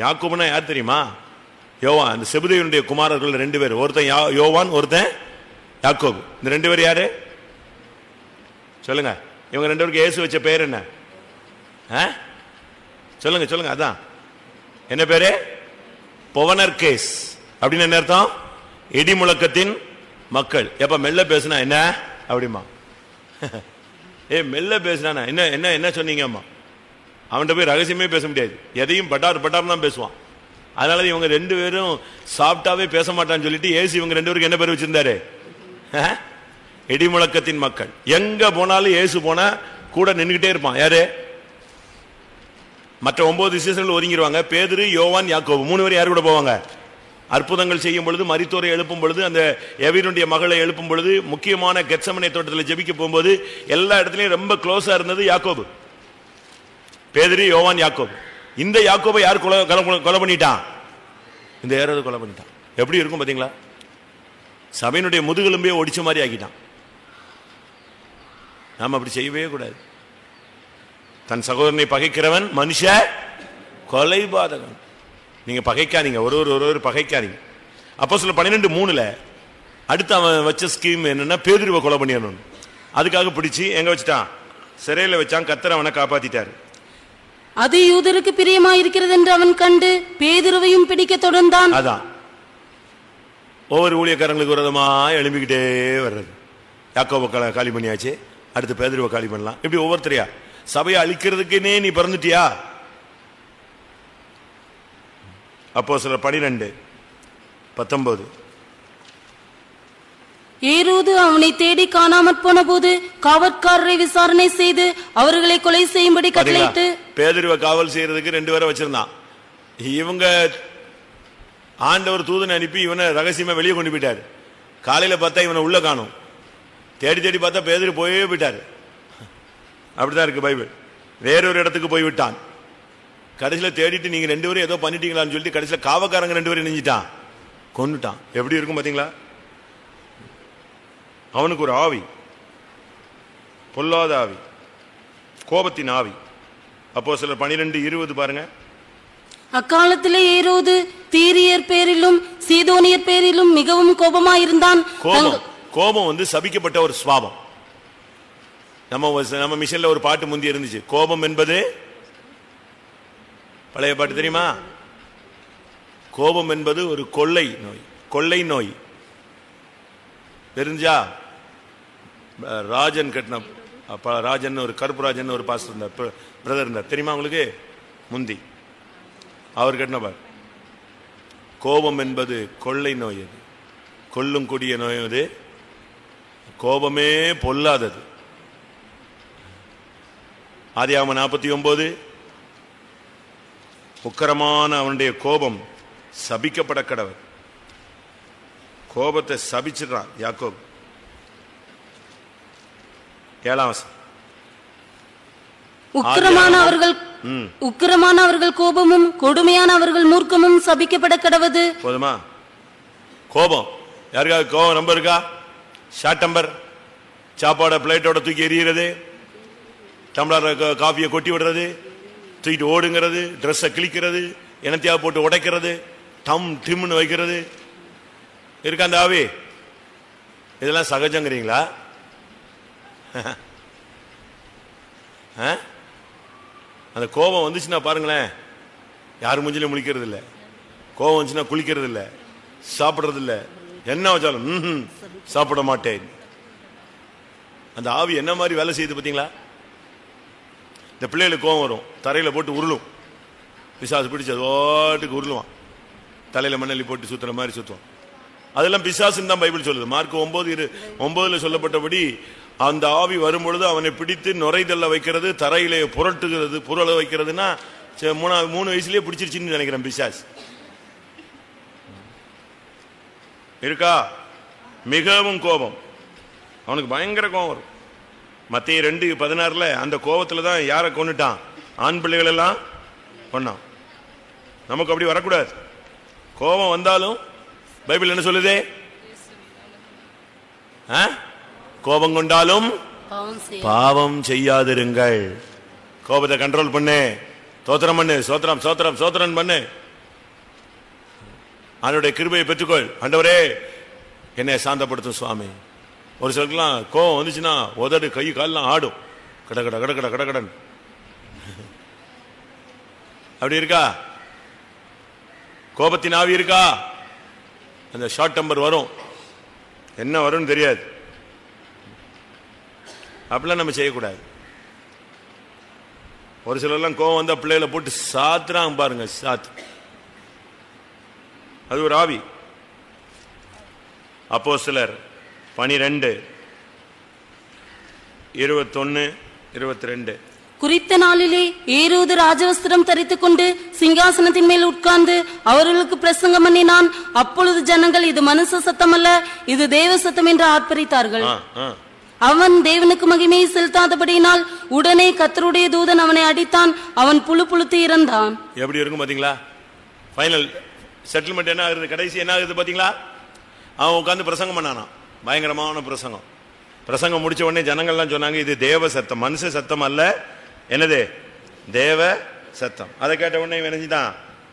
Speaker 1: யாக்கோபுனா யார் தெரியுமா? யோவான். அந்த செபதேயுடைய குமாரர்கள் 2 பேர், ஒருத்தன் யோவான், ஒருத்தன் யாக்கோபு. இந்த 2 பேர் யாரு சொல்லுங்க? இவங்க 2 பேருக்கு இயேசு வச்ச பேர் என்ன? சொல்லுங்க. அதான் என்ன பேரு? பொவனர்கேஸ். அப்படின்னு என்ன அர்த்தம்? இடி முழக்கத்தின் மக்கள். எப்ப மெல்ல பேசுனா என்ன அப்படிமா? மெல்ல பேசினா என்ன சொன்னீங்க அம்மா? அவன்கிட்ட போய் ரகசியமே பேச முடியாது, எதையும் பட்டார் தான் பேசுவான். அதனால இவங்க 2 பேரும் சாப்பிட்டாவே பேச மாட்டான்னு சொல்லிட்டு ஏசு இவங்க 2 பேருக்கு என்ன பேர் வச்சிருந்தாரு? இடி முழக்கத்தின் மக்கள். எங்க போனாலும் ஏசு போனா கூட நின்றுகிட்டே இருப்பான். யாரு? மற்ற 9 சீசர்கள் ஒதுங்கிடுவாங்க. பேதுரு, யோவான், யாக்கோபு 3 பேர் யாரு கூட போவாங்க? அற்புதங்கள் செய்யும் பொழுது, மரித்தோரை எழுப்பும் பொழுது, அந்த எவீருடைய மகளை எழுப்பும் பொழுது, முக்கியமான கெத்சமனே தோட்டத்தில் ஜெபிக்க போகும்போது எல்லா இடத்துலயும் ரொம்ப க்ளோஸா இருந்தது யாக்கோபு. பேதுரு, யோவான், யாக்கோபு. இந்த யாக்கோபை யார் கொலை பண்ணிட்டான்? இந்த ஏரோது கொலை பண்ணிட்டான். எப்படி இருக்கும் பாத்தீங்களா? சபையினுடைய முதுகெலும்பே ஒடிச்ச மாதிரி ஆக்கிட்டான். நாம அப்படி செய்யவே கூடாது. தன் சகோதரனை பகைக்கிறவன் மனுஷ கொலைபாதகன். நீங்க பகைக்காதீங்க, ஒருவர் பகைக்காதீங்க. அப்போஸ்தலர் 12:3 அடுத்து அவன் வச்ச ஸ்கீம் என்னன்னா, பேதுருவை கொலை பண்ணிடணும். அதுக்காக பிடிச்சி எங்க வச்சுட்டான்? சிறையில வச்சான். கர்த்தர் அவனை காப்பாத்திட்டாரு.
Speaker 2: அது யூதருக்கு பிரியமாயிருக்கிறது என்று அவன் கண்டு பேதுருவையும் பிடிக்க தொடர்ந்தான்.
Speaker 1: அதான் ஒவ்வொரு ஊழியக்காரங்களுக்கு விரோதமா எழும்பிக்கிட்டே வர்றது. யாக்கோபை காலி பண்ணியாச்சு, அடுத்து பேதுருவை காலி பண்ணலாம். இப்படி ஒவ்வொருத்தரையா சபையை அழிக்கிறதுக்குன்னே நீ பிறந்துட்டியா? அப்போஸ்தலர் 12:19
Speaker 2: ஏரோது அவனை தேடி காணாமற் போன போது காவற்காரரை விசாரணை செய்து அவர்களை கொலை செய்யும்படி கட்டளையிட்டு.
Speaker 1: பேதுருவை காவல் செய்யறதுக்கு 2 பேரை வச்சிருந்தான். இவங்க ஆண்டவர் தூதனை அனுப்பி இவனை ரகசியமா வெளியே கொண்டு போயிட்டாரு. காலையில பார்த்தா இவனை உள்ள காணும். தேடி பார்த்தா பேதுரு போயே போயிட்டாரு. அப்படிதான் இருக்கு பைபிள். வேறொரு இடத்துக்கு போய் விட்டான். கடைசியில தேடிட்டு நீங்க 2 பேரும் ஏதோ பண்ணிட்டீங்களான்னு சொல்லிட்டு கடைசியில காவக்காரங்க 2 பேரும் நெஞ்சிட்டான், கொன்னுட்டான். எப்படி இருக்கும் பாத்தீங்களா? அவனுக்கு ஒரு ஆவி, பொல்லாத ஆவி, கோபத்தின் ஆவி. அப்போஸ்தலர் 12:20 பாருங்க.
Speaker 2: அக்காலத்திலே ஏரோது தீரியர் பேரிலும் சீதோனியர் பேரிலும் மிகவும் கோபமாயிருந்தான்.
Speaker 1: கோபம் வந்து சபிக்கப்பட்ட ஒரு சுபாவம். நம்ம மிஷன்ல ஒரு பாட்டு முந்தி இருந்துச்சு, கோபம் என்பது பழைய பாட்டு தெரியுமா? கோபம் என்பது ஒரு கொள்ளை நோய், கொள்ளை நோய். தெரிஞ்சா? ராஜன் கட்டின ராஜன், ஒரு கருப்பு ராஜன் ஒரு பாஸ்டர் இருந்தார், பிரதர் இருந்தார், தெரியுமா உங்களுக்கு? முந்தி அவர் கட்டின பார். கோபம் என்பது கொள்ளை நோய், அது கொல்லும் கூடிய நோய். அது கோபமே பொல்லாதது. ஆதியாகமம் 49, உக்கிரமான அவனுடைய கோபம் சபிக்கப்பட கடவர். கோபத்தை சபிச்சிடறான் யாக்கோபு. 7
Speaker 2: உக்கிரமான அவர்கள் கோபமும் கொடுமையான அவர்கள் மூர்க்கமும் சபிக்கப்பட கடவது.
Speaker 1: போதுமா? கோபம் யாருக்காவது கோபம் ரொம்ப இருக்கா? ஷார்ட் டெம்பர், சாப்பாட பிளேட்டோட தூக்கி எறிகிறது, டம்ளர் காஃபியை கொட்டி விடுறது, தூக்கிட்டு ஓடுங்கிறது, ட்ரெஸ்ஸை கிழிக்கிறது, எனத்தையாக போட்டு உடைக்கிறது, டம் டிம்னு வைக்கிறது, இருக்கா அந்த ஆவி? இதெல்லாம் சகஜங்கிறீங்களா? அந்த கோபம் வந்துச்சுன்னா பாருங்களேன், யாரும் மூஞ்சில முழிக்கிறது இல்லை, கோபம் வந்துச்சுன்னா குளிக்கிறது இல்லை, சாப்பிட்றது இல்லை, என்ன வச்சாலும் சாப்பிட மாட்டேன். அந்த ஆவி என்ன மாதிரி வேலை செய்யுது பார்த்தீங்களா? இந்த பிள்ளைகளுக்கு கோபம் வரும், தரையில் போட்டு உருளும், பிசாசு பிடிச்சி அது வாட்டுக்கு உருளுவான், தலையில் மண்ணள்ளி போட்டு சுற்றுற மாதிரி சுற்றுவான். அதெல்லாம் பிசாசுன்னு தான் பைபிள் சொல்லுது. மார்க் 9:9 சொல்லப்பட்டபடி அந்த ஆவி வரும்பொழுது அவனை பிடித்து நுரைதல்ல வைக்கிறது, தரையிலே புரட்டுகிறது. புரள வைக்கிறதுனா 3 வயசுலயே பிடிச்சிருச்சுன்னு நினைக்கிறேன் பிசாஸ். இருக்கா? மிகவும் கோபம், அவனுக்கு பயங்கர கோபம் வரும். மத்தேயு 2:16 அந்த கோபத்துல தான் யாரை கொன்னுட்டான்? ஆண் பிள்ளைகள் எல்லாம் கொன்னான். நமக்கு அப்படி வரக்கூடாது. கோபம் வந்தாலும் பைபிள் என்ன சொல்லுது? கோபம் கொண்டாலும் பாவம் செய்யாதிருங்கள். கோபத்தை கண்ட்ரோல் பண்ணு, தோத்திரம் பண்ணு, சோத்திரம் சோத்திரம் சோத்திரம் பண்ணு, அவனுடைய கிருபையை பெற்றுக்கொள். ஆண்டவரே என்னை சாந்தப்படுத்தும் சுவாமி. ஒரு சிலருக்குலாம் கோபம் வந்துச்சுன்னா உதடு கை கால்லாம் ஆடும், கட கட கட கட கடகடன். அப்படி இருக்கா? கோபத்தின் ஆவி இருக்கா? அந்த ஷார்ட் டெம்பர் வரும், என்ன வரும்னு தெரியாது. அப்படிலாம் நம்ம செய்யக்கூடாது. ஒரு சிலர்லாம் கோபம் வந்தா பிள்ளைகளை போட்டு சாத்துறாங்க பாருங்க, சாத்து. அது ஒரு ஆவி. அப்போஸ்தலர் 12:21-22.
Speaker 2: குறித்த நாளிலே ஏரோது ராஜவஸ்திரம் தரித்துக் கொண்டு சிங்காசனத்தின் மேல் உட்கார்ந்து அவர்களுக்கு பிரசங்கம் பண்ணினான். அப்பொழுது ஜனங்கள், இது மனுஷ சத்தம் அல்ல, இது தேவ சத்தம் என்று ஆர்ப்பரித்தார்கள். அவன் தேவனுக்கு மகிமையை செலுத்தாதபடியினால் உடனே கர்த்தருடைய தூதன் அவனை அடித்தான். அவன் புழுத்து இறந்தான். எப்படி இருக்கும் பாத்தீங்களா? ஃபைனல் செட்டில்மெண்ட் என்ன ஆகுது? கடைசி என்ன ஆகுது பாத்தீங்களா? அவன் உட்கார்ந்து பிரசங்கம் பண்ணானா, பயங்கரமான பிரசங்கம். பிரசங்கம் முடிச்ச உடனே ஜனங்கள்லாம் சொன்னாங்க, இது தேவ சத்தம், மனுஷ சத்தம் அல்ல, என்னது? தேவ சத்தம். அதை கேட்ட உடனே நினைச்சுதான்,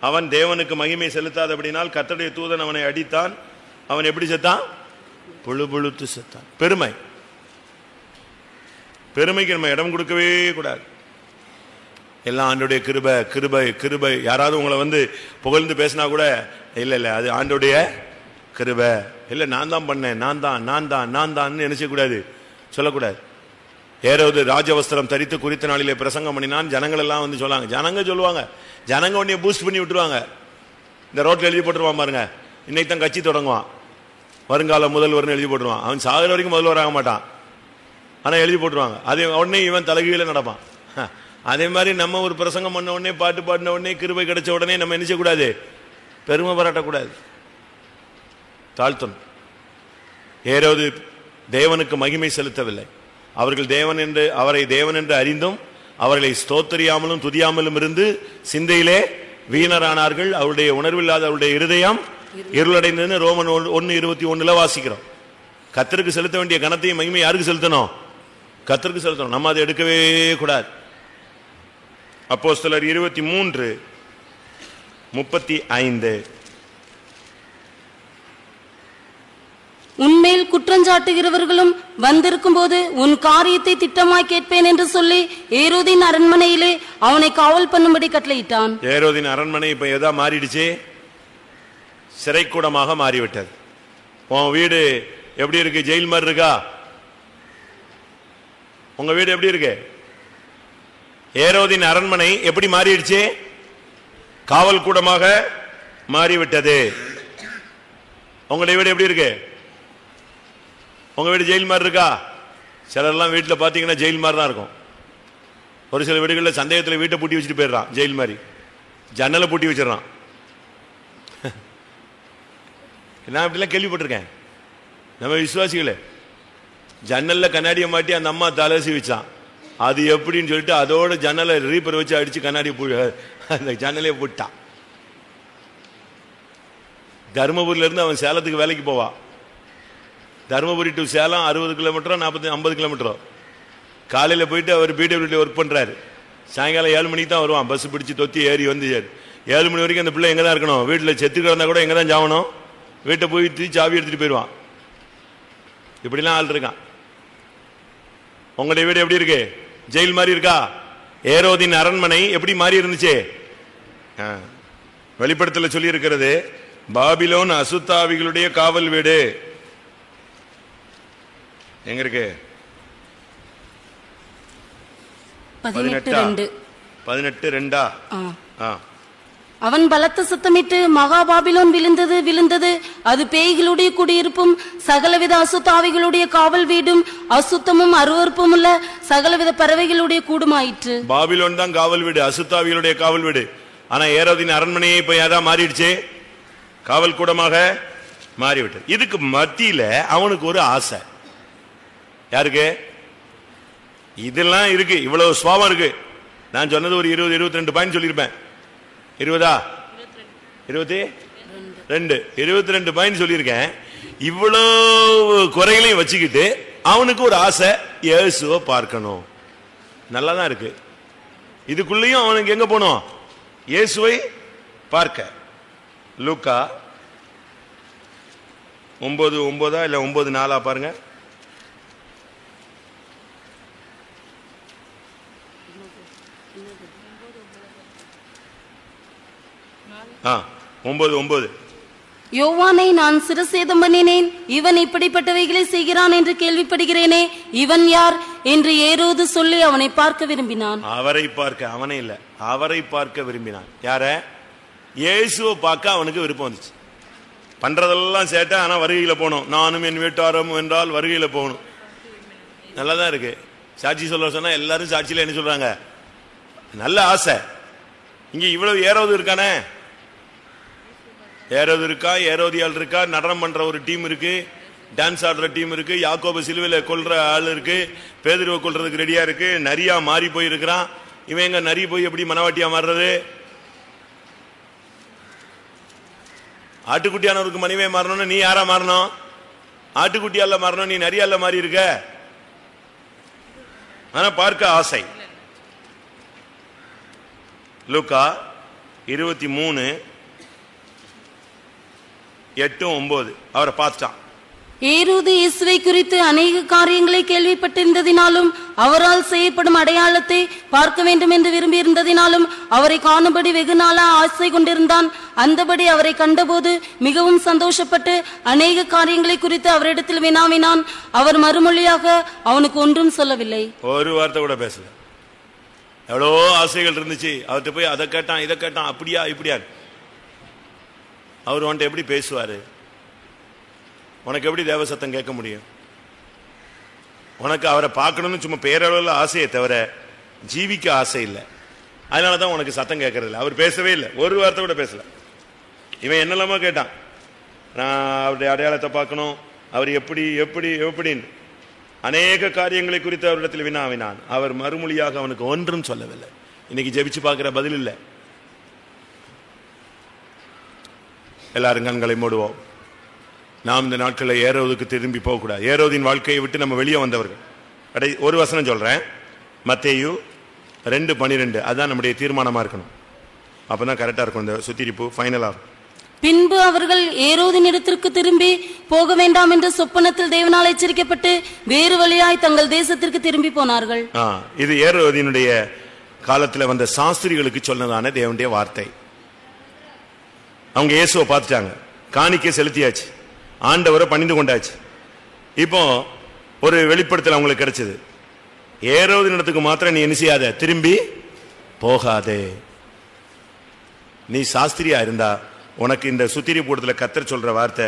Speaker 2: அவன் தேவனுக்கு மகிமை செலுத்தாதபடினால் கர்த்தருடைய தூதன் அவனை அடித்தான். அவன் எப்படி செத்தான்? புழுத்து செத்தான். பெருமை, பெருமைக்கு நம்ம இடம் கொடுக்கவே கூடாது. எல்லாம் ஆண்டோடைய கிருபை கிருபை கிருபை. யாராவது உங்களை வந்து புகழ்ந்து பேசினா கூட, இல்ல இல்ல அது ஆண்டோடைய கிருபை, இல்ல நான் தான் பண்ணேன், நான் தான் நினைச்சக்கூடாது, சொல்லக்கூடாது. ஏரோது ராஜவஸ்திரம் தரித்து குறித்த நாளிலே பிரசங்கம் பண்ணினான். ஜனங்கள் எல்லாம் வந்து சொல்லாங்க, ஜனங்க உடனே பூஸ்ட் பண்ணி விட்டுருவாங்க. இந்த ரோட்ல எழுதி போட்டுருவான் பாருங்க, இன்னைக்கு தான் கட்சி தொடங்குவான், வருங்கால முதல்வர்னு எழுதி போட்டுருவான். அவன் சாகிற வரைக்கும் முதல்வர் ஆக மாட்டான், ஆனா எழுதி போட்டுருவாங்க. அதே உடனே இவன் தலைகீழ நடப்பான். அதே மாதிரி நம்ம ஒரு பிரசங்கம் பண்ண உடனே, பாட்டு பாடின உடனே, கிருபை கிடைச்ச உடனே நம்ம என்ன செய்யக்கூடாது? பெருமை பாராட்டக்கூடாது, தாழ்த்தணும். ஏரோது தேவனுக்கு மகிமை செலுத்தவில்லை. அவர்கள் அவரை தேவன் என்று அறிந்தும் அவர்களை ஸ்தோத்திரியாமலும் துதியாமலும் இருந்து சிந்தையிலே வீணரானார்கள். அவருடைய உணர்வில்லாத அவருடைய இருதயம் இருளடைந்ததுன்னு ரோமன் 1:21 வாசிக்கிறோம்.
Speaker 1: கர்த்தருக்கு செலுத்த வேண்டிய கனத்தையும் மகிமை யாருக்கு செலுத்தணும்? கர்த்தருக்கு செலுத்தணும். நம்ம அதை எடுக்கவே கூடாது. அப்போஸ்தலர் 23:35.
Speaker 2: உன்மேல் குற்றஞ்சாட்டுகிறவர்களும் வந்திருக்கும் போது உன் காரியத்தை திட்டமாய் கேட்பேன் என்று சொல்லி ஏரோதின் அரண்மனையிலே அவனை காவல் பண்ணும்படி கட்டளையிட்டான்.
Speaker 1: ஏரோதின் அரண்மனை இப்ப எதா மாறிடுச்சு? சிறைக்கூடமாக மாறிவிட்டது. உன் வீடு எப்படி இருக்கு? ஜெயில் மாதிரி இருக்கா? உங்க வீடு எப்படி இருக்கு? ஏரோதின் அரண்மனை எப்படி மாறிடுச்சு? காவல் கூடமாக மாறிவிட்டது. உங்களுடைய வீடு எப்படி இருக்கு? உங்க வீடு ஜெயில் மாதிரி இருக்கா? சிலர்லாம் வீட்டில் பார்த்தீங்கன்னா ஜெயில் மாதிரி தான் இருக்கும். ஒரு சில வீடுகளில் சந்தேகத்தில் வீட்டை பூட்டி வச்சுட்டு போயிடுறான், ஜெயில் மாதிரி. ஜன்னலை பூட்டி வச்சிடறான். நான் இப்படிலாம் கேள்விப்பட்டிருக்கேன். நம்ம விசுவாசிகளே, ஜன்னல்ல கண்ணாடியை மாட்டி அந்த அம்மா தலசி வச்சான். அது எப்படின்னு சொல்லிட்டு அதோட ஜன்னலை ரீப்பர் வச்சு அடிச்சு கண்ணாடியை அந்த ஜன்னலையே போட்டான். தருமபுரியில இருந்து அவன் சேலத்துக்கு வேலைக்கு போவான். தருமபுரி டு சேலம் 60 கிலோமீட்டரோ 50 கிலோமீட்டரோ. காலையில் போயிட்டு அவர் பிடபிள்யூடி ஒர்க் பண்ணுறாரு. சாயங்காலம் 7 மணிக்கு தான் வருவான். பஸ் பிடிச்சி தொத்தி ஏறி வந்து 7 மணி வரைக்கும் அந்த பிள்ளை எங்கே தான் இருக்கணும்? வீட்டில் செத்து கிடந்தா கூட எங்கே தான் சாவணும்? வீட்டை போய் சாவி எடுத்துகிட்டு போயிடுவான். இப்படிலாம் ஆள் இருக்கான். உங்களுடைய வீடு எப்படி இருக்கு? ஜெயில் மாதிரி இருக்கா? ஏரோதின் அரண்மனை எப்படி மாறி இருந்துச்சு? வெளிப்படத்தில் சொல்லி இருக்கிறது, பாபிலோன் அசுத்தாவிகளுடைய காவல் வீடு. எங்க இருக்கு? 18:2.
Speaker 2: அவன் பலத்த சத்தமிட்டு மகா பாபிலோன் விழுந்தது விழுந்தது, அது பேய்களுடைய குடியிருப்பும் சகலவித அசுத்தாவிகளுடைய காவல் வீடும் அசுத்தமும் அருவருப்பும் உள்ள சகலவித பறவைகளுடைய கூடுமாயிற்று.
Speaker 1: பாபிலோன் தான் காவல் வீடு, அசுத்தாவிகளுடைய காவல் வீடு. ஆனா ஏரோதின் அரண்மனையை இப்ப ஏதா மாறிடுச்சு? காவல் கூடமாக மாறிவிட்டது. இதுக்கு மத்தியில அவனுக்கு ஒரு ஆசை. யாருக்கு? இதெல்லாம் இருக்கு, இவ்வளவு சுவாபம் இருக்கு. நான் சொன்னது ஒரு 20-22 பாயிண்ட் சொல்லியிருப்பேன். 22 பாயிண்ட் சொல்லியிருக்கேன். இவ்வளவு குறைகளையும் வச்சுக்கிட்டு அவனுக்கு ஒரு ஆசை, இயேசுவை பார்க்கணும். நல்லாதான் இருக்கு. இதுக்குள்ளேயும் அவனுக்கு எங்க போனோம்? இயேசுவை பார்க்க. லூக்கா 9:9 இல்ல 9:4 பாருங்க. 9:9.
Speaker 2: யோவானை நான் சிரசேதம் பண்ணினேன், இவன் இப்படிப்பட்டவைகளை செய்கிறான் என்று கேள்விப்படுகிறேனே, இவன் யார் என்று ஏரோது சொல்லி அவனை பார்க்க விரும்பினான்.
Speaker 1: அவரை பார்க்க, அவனே இல்ல, அவரை பார்க்க விரும்பினான். யார? இயேசுவை பார்க்க அவனுக்கு விருப்பம் வந்துச்சு. பண்றதெல்லாம் சேட்டை, ஆனா வருகையில போகணும். நானும் என் வீட்டாரும் என்றால் வருகையில போகணும். நல்லாதான் இருக்கு. சாட்சி சொல்ல சொன்னா எல்லாரும் சாட்சியில என்ன சொல்றாங்க? நல்ல ஆசை. இங்க இவ்வளவு ஏரோது இருக்கானே, ஏரோது இருக்கா, ஏரோதியால் இருக்கா, நடனம் பண்ற ஒரு டீம் இருக்கு, டான்ஸ் ஆடுற டீம் இருக்கு, யாக்கோபு சிலுவையில கொல்ற ஆள் இருக்கு, பேதுருவை கொல்றதுக்கு ரெடியா இருக்கு, நரியா மாறி போய் இருக்கிறான். இவன் எங்க நரி போய் எப்படி மனவாட்டியா மாறுறது? ஆட்டுக்குட்டியானவருக்கு மனைவியை மாறணும்னு நீ யாரா மாறணும்? ஆட்டுக்குட்டியால மாறணும், நீ நரியால மாறி இருக்க. ஆனா பார்க்க ஆசை. லூக்கா 23:8-9 அவரை பார்த்தான்.
Speaker 2: ஏரோது இயேசுவை குறித்து அநேக காரியங்களை கேள்விப்பட்டிருந்ததினாலும் அவரால் செய்யப்படும் அடையாளத்தை பார்க்க வேண்டும் என்று விரும்பி இருந்ததினாலும் அவரை காணும்படி வெகு நாளா ஆசை கொண்டிருந்தான். அந்தபடி அவரை கண்டபோது மிகவும் சந்தோஷப்பட்டு அநேக காரியங்களை குறித்து அவரிடத்தில் வினாவினான். அவர் மறுமொழியாக அவனுக்கு ஒன்றும் சொல்லவில்லை.
Speaker 1: ஒரு வார்த்தை கூட பேசல. எவ்வளோ ஆசைகள் இருந்துச்சு. அவர்கிட்ட போய் அதை கேட்டான், இதை கேட்டான், அப்படியா இப்படியா. அவர் உன்ட்ட எப்படி பேசுவாரு? உனக்கு எப்படி தேவ சத்தம் கேட்க முடியும்? உனக்கு அவரை பார்க்கணும்னு சும்மா பேரளவில் ஆசையை தவிர ஜீவிக்க ஆசை இல்லை. அதனாலதான் உனக்கு சத்தம் கேட்கறது இல்லை. அவர் பேசவே இல்லை, ஒரு வார்த்தை கூட பேசல. இவன் என்னெல்லாமோ கேட்டான். நான் அவருடைய அடையாளத்தை பார்க்கணும், அவர் எப்படி எப்படி எப்படின்னு அநேக காரியங்களை குறித்து அவரிடத்தில் வினாவினான். அவர் மறுமொழியாக அவனுக்கு ஒன்றும் சொல்லவில்லை. இன்னைக்கு ஜெபிச்சு பார்க்கிற பதில் இல்லை. எல்லாரும் கண்களை மூடுவோம். நாம் இந்த நாட்களில் ஏரோதுக்கு திரும்பி போகக்கூடாது. ஏரோதின் வாழ்க்கையை விட்டு நம்ம வெளியே வந்தவர்கள். ஒரு வசனம் சொல்றேன், மத்தேயு 2:12. அதுதான் நம்முடைய தீர்மானமா இருக்கணும். அப்பதான் கரெக்டா இருக்கும் இந்த சுத்திரிப்பு ஃபைனலா.
Speaker 2: பின்பு அவர்கள் ஏரோதின் இடத்திற்கு திரும்பி போக வேண்டாம் என்று சொப்பனத்தில் தேவனால் எச்சரிக்கப்பட்டு வேறு வழியாய் தங்கள் தேசத்திற்கு திரும்பி போனார்கள்.
Speaker 1: இது ஏரோதினுடைய காலத்தில் வந்த சாஸ்திரிகளுக்கு சொன்னதான தேவனுடைய வார்த்தை. அவங்க இயேசுவை பார்த்துட்டாங்க, காணிக்கை செலுத்தியாச்சு, ஆண்டவரை பணிந்து கொண்டாச்சு. இப்போ ஒரு வெளிப்படுத்தல் அவங்களுக்கு கிடைச்சது, ஏரோதின் இடத்துக்கு மாத்திரம் நீ என்ன செய்யாத, திரும்பி போகாதே. நீ சாஸ்திரியா இருந்தா உனக்கு இந்த சுத்திரி கூடத்தில் கர்த்தர் சொல்ற வார்த்தை,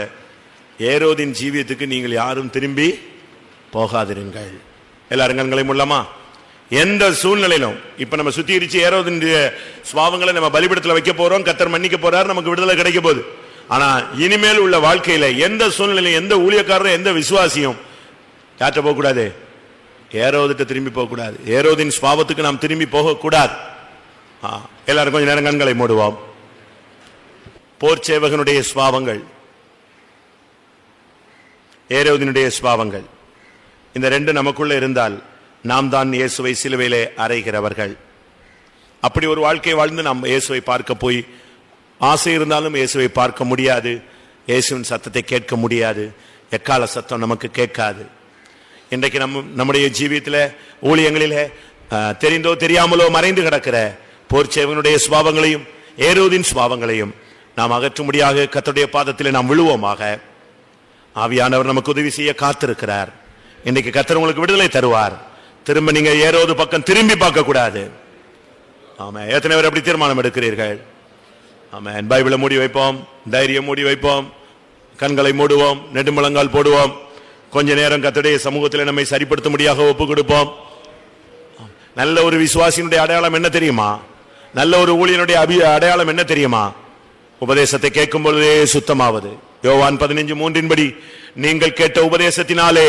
Speaker 1: ஏரோதின் ஜீவியத்துக்கு நீங்கள் யாரும் திரும்பி போகாதிருங்கள். எல்லாரும் கண்களை மூடலாமா? எந்த சூழ்நிலையிலும் இப்ப நம்ம சுத்திகரிச்சு ஏரோதினுடைய சுபாவங்களை நம்ம பலிபீடத்தில் வைக்க போறோம், கர்த்தர் மன்னிக்க போறாரு, நமக்கு விடுதலை கிடைக்க போகுது. ஆனா இனிமேல் உள்ள வாழ்க்கையில எந்த சூழ்நிலையிலும் எந்த ஊழியக்காரரும் எந்த விசுவாசியும் யார்கிட்ட போக கூடாது, ஏரோதிட்ட திரும்பி போக கூடாது. ஏரோதின் சுபாவத்துக்கு நாம் திரும்பி போக கூடாது. எல்லாரும் கொஞ்சம் நேரம் கண்களை மூடுவோம். போர் சேவகனுடைய சுபாவங்கள், ஏரோதினுடைய சுபாவங்கள், இந்த ரெண்டு நமக்குள்ள இருந்தால் நாம் தான் இயேசுவை சிலுவையிலே அறைகிறவர்கள். அப்படி ஒரு வாழ்க்கை வாழ்ந்து நாம் இயேசுவை பார்க்க போய் ஆசை இருந்தாலும் இயேசுவை பார்க்க முடியாது, இயேசுவின் சத்தத்தை கேட்க முடியாது, எக்கால சத்தம் நமக்கு கேட்காது. இன்றைக்கு நம்முடைய ஜீவியத்தில் ஊழியங்களிலே தெரிந்தோ தெரியாமலோ மறைந்து கிடக்கிற போர்ச்சேவனுடைய சுபாவங்களையும் ஏரோதின் சுபாவங்களையும் நாம் அகற்றும்படியாக கர்த்தருடைய பாதத்திலே நாம் விழுவோமாக. ஆவியானவர் நமக்கு உதவி செய்ய காத்திருக்கிறார். இன்றைக்கு கர்த்தர் உங்களுக்கு விடுதலை தருவார். திரும்ப நீங்க ஏரோது பக்கம் திரும்பி பார்க்க கூடாது. ஆமா, எத்தனை பேர் அப்படி தீர்மானம் எடுக்கிறீர்கள்? ஆமென். பைபிளை மூடி வைப்போம், தைரியம் மூடி வைப்போம், கண்களை மூடுவோம், நெடுமுழங்கால் போடுவோம், கொஞ்ச நேரம் கர்த்தருடைய சமூகத்தில் நம்மை சரிப்படுத்த முடியாக ஒப்பு கொடுப்போம். நல்ல ஒரு விசுவாசியினுடைய அடையாளம் என்ன தெரியுமா? நல்ல ஒரு ஊழியனுடைய அடையாளம் என்ன தெரியுமா? உபதேசத்தை கேட்கும் பொழுதே சுத்தமாவது. யோவான் 15:3 நீங்கள் கேட்ட உபதேசத்தினாலே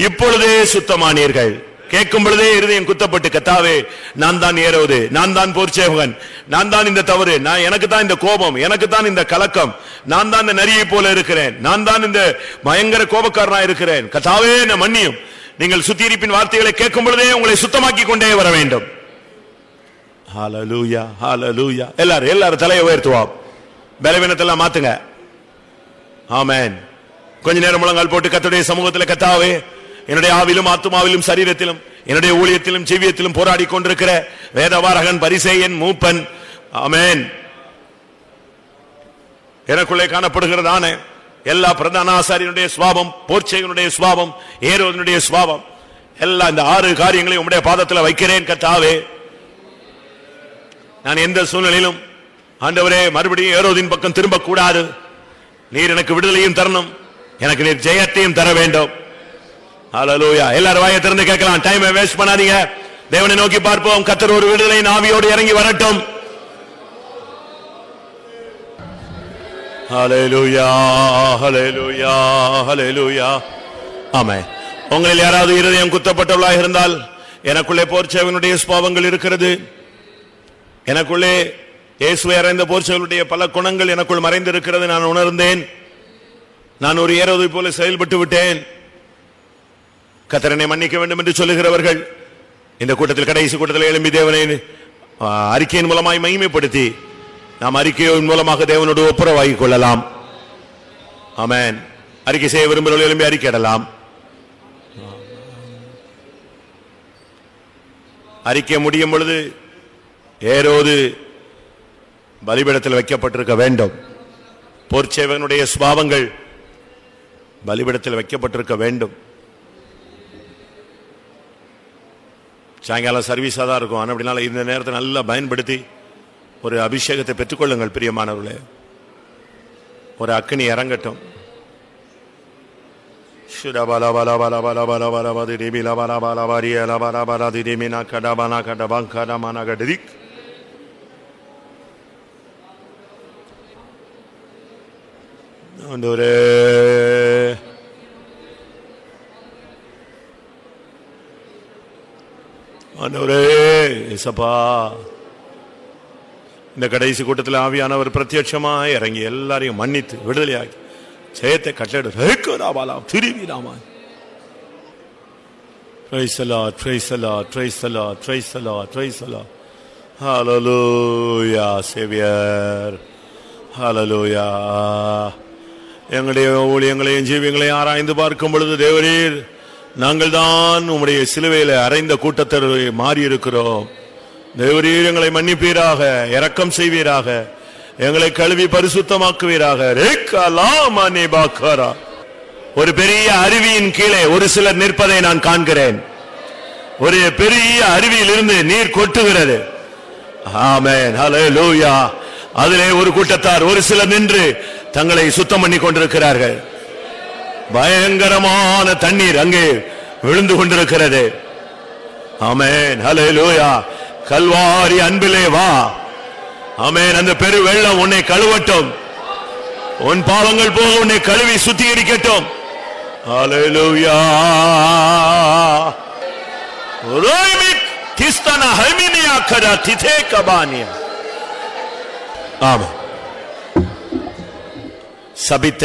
Speaker 1: இப்பொழுதே சுத்தமானீர்கள். கேட்கும் பொழுதே இருதயம் குத்தப்பட்டு, கர்த்தாவே நான் தான் ஏரோது, நான் தான் போர்ச்சேவகன், நான் தான் இந்த தவறு, நான் எனக்கு தான் இந்த கோபம், எனக்கு தான் இந்த கலக்கம், நான் தான் இந்த நரியை போல இருக்கிறேன், நான் தான் இந்த பயங்கர கோபக்காரனா இருக்கிறேன், கர்த்தாவே என்ன மன்னியும். நீங்கள் சுத்திகரிப்பின் வார்த்தைகளை கேட்கும் பொழுதே உங்களை சுத்தமாக்கி கொண்டே வர வேண்டும். ஹல்லேலூயா, ஹல்லேலூயா. எல்லாரும் தலையை உயர்த்துவோம், பலவீனத்தெல்லாம் மாத்துங்க. ஆமென். கொஞ்ச நேரம் முழங்கால் போட்டு கர்த்தருடைய சமூகத்தில், கர்த்தாவே என்னுடைய ஆவிலும் ஆத்துமாவிலும் சரீரத்திலும் என்னுடைய ஊழியத்திலும் ஜீவியத்திலும் போராடி கொண்டிருக்கிற வேதபாரகன், பரிசேயன், மூப்பன், ஆமென், எனக்குள்ளே காணப்படுகிறதான எல்லா பிரதான ஆசாரியனுடைய சுபாவம், போர்ச்சேவனுடைய சுபாவம், ஏரோதினுடைய சுபாவம், எல்லா இந்த 6 காரியங்களையும் உம்முடைய பாதத்தில் வைக்கிறேன். கர்த்தாவே நான் எந்த சூழ்நிலையிலும் ஆண்டவரே மறுபடியும் ஏரோதின் பக்கம் திரும்ப கூடாது. நீர் எனக்கு விடுதலையும் தரணும், எனக்கு நீர் ஜெயத்தையும் தர வேண்டும். ஹல்லேலூயா. எல்லாரும் வாயை திறந்து கேட்கலாம், டைமை வேஸ்ட் பண்ணாதீங்க. தேவனை நோக்கி பார்ப்போம். கர்த்தர் ஒரு விடுதலை ஆவியோடு இறங்கி வரட்டும். ஹல்லேலூயா, ஹல்லேலூயா, ஹல்லேலூயா. ஆமென். உங்களில் யாராவது இருதயம் குத்தப்பட்டவர்களாக இருந்தால், எனக்குள்ளே போர்ச்சேவனுடைய சுபாவங்கள் இருக்கிறது, எனக்குள்ளே இயேசுவை அறைந்த போர்ச்சேவனுடைய பல குணங்கள் எனக்குள் மறைந்து இருக்கிறது, நான் உணர்ந்தேன், நான் ஒரு ஏரோதை போல செயல்பட்டு விட்டேன், கர்த்தரை மன்னிக்க வேண்டும் என்று சொல்லுகிறவர்கள் இந்த கூட்டத்தில், கடைசி கூட்டத்தில் எழும்பி தேவனை அறிக்கையின் மூலமாய் மகிமைப்படுத்தி நாம் அறிக்கையின் மூலமாக தேவனோடு ஒப்புரவாகிக் கொள்ளலாம். ஆமென். அறிக்கை செய்ய விரும்புகிறவர்கள் எழும்பி அறிக்கையிடலாம். அறிக்கை முடியும் பொழுது ஏரோது பலிபீடத்தில் வைக்கப்பட்டிருக்க வேண்டும். போர்ச்சேவகனுடைய சுபாவங்கள் பலிபீடத்தில் வைக்கப்பட்டிருக்க வேண்டும். சாயங்காலம் சர்வீஸாக தான் இருக்கும், ஆனால் அப்படினால இந்த நேரத்தை நல்லா பயன்படுத்தி ஒரு அபிஷேகத்தை பெற்றுக்கொள்ளுங்கள் பிரியமானவர்களே. ஒரு அக்கினி இறங்கட்டும். இந்த கடைசி கூட்டத்தில் ஆவியானவர் பிரத்யட்சமாய் இறங்கி எல்லாரையும் மன்னித்து விடுதலையாக்கி ஜெயத்தை கட்டளையிடும். திரும்பி நாம Praise the Lord, praise the Lord, praise the Lord, praise the Lord, praise the Lord. Hallelujah, Savior. Hallelujah. எங்களுடைய ஊழியங்களையும் ஜீவியங்களையும் ஆராய்ந்து பார்க்கும் பொழுது தேவரீர், நாங்கள் தான் உம்முடைய சிலுவையில அறைந்த கூட்டத்தரை மாறி இருக்கிறோம். தேவரீர் எங்களை மன்னிப்பீராக, இரக்கம் செய்வீராக, எங்களை கழுவி பரிசுத்தமாக்குவீராக. ஒரு பெரிய அருவியின் கீழே ஒரு சிலர் நிற்பதை நான் காண்கிறேன். ஒரு பெரிய அருவியில் இருந்து நீர் கொட்டுகிறது. ஆமென், ஹல்லேலூயா. அதிலே ஒரு கூட்டத்தார் ஒரு சிலர் நின்று தங்களை சுத்தம் பண்ணி கொண்டிருக்கிறார்கள். பயங்கரமான தண்ணீர் அங்கே விழுந்து கொண்டிருக்கிறது. ஆமென், ஹல்லேலூயா. கல்வாரி அன்பிலே வா. ஆமென். அந்த பெரு வெள்ளம் உன்னை கழுவட்டும். உன் பாவங்கள் போக உன்னை கழுவி சுத்திகரிக்கட்டும். ஹல்லேலூயா. ரோய்மிக் கிஸ்தனா ஹல்மினியா கரா திதே கபானியா. ஆமென். சபித்த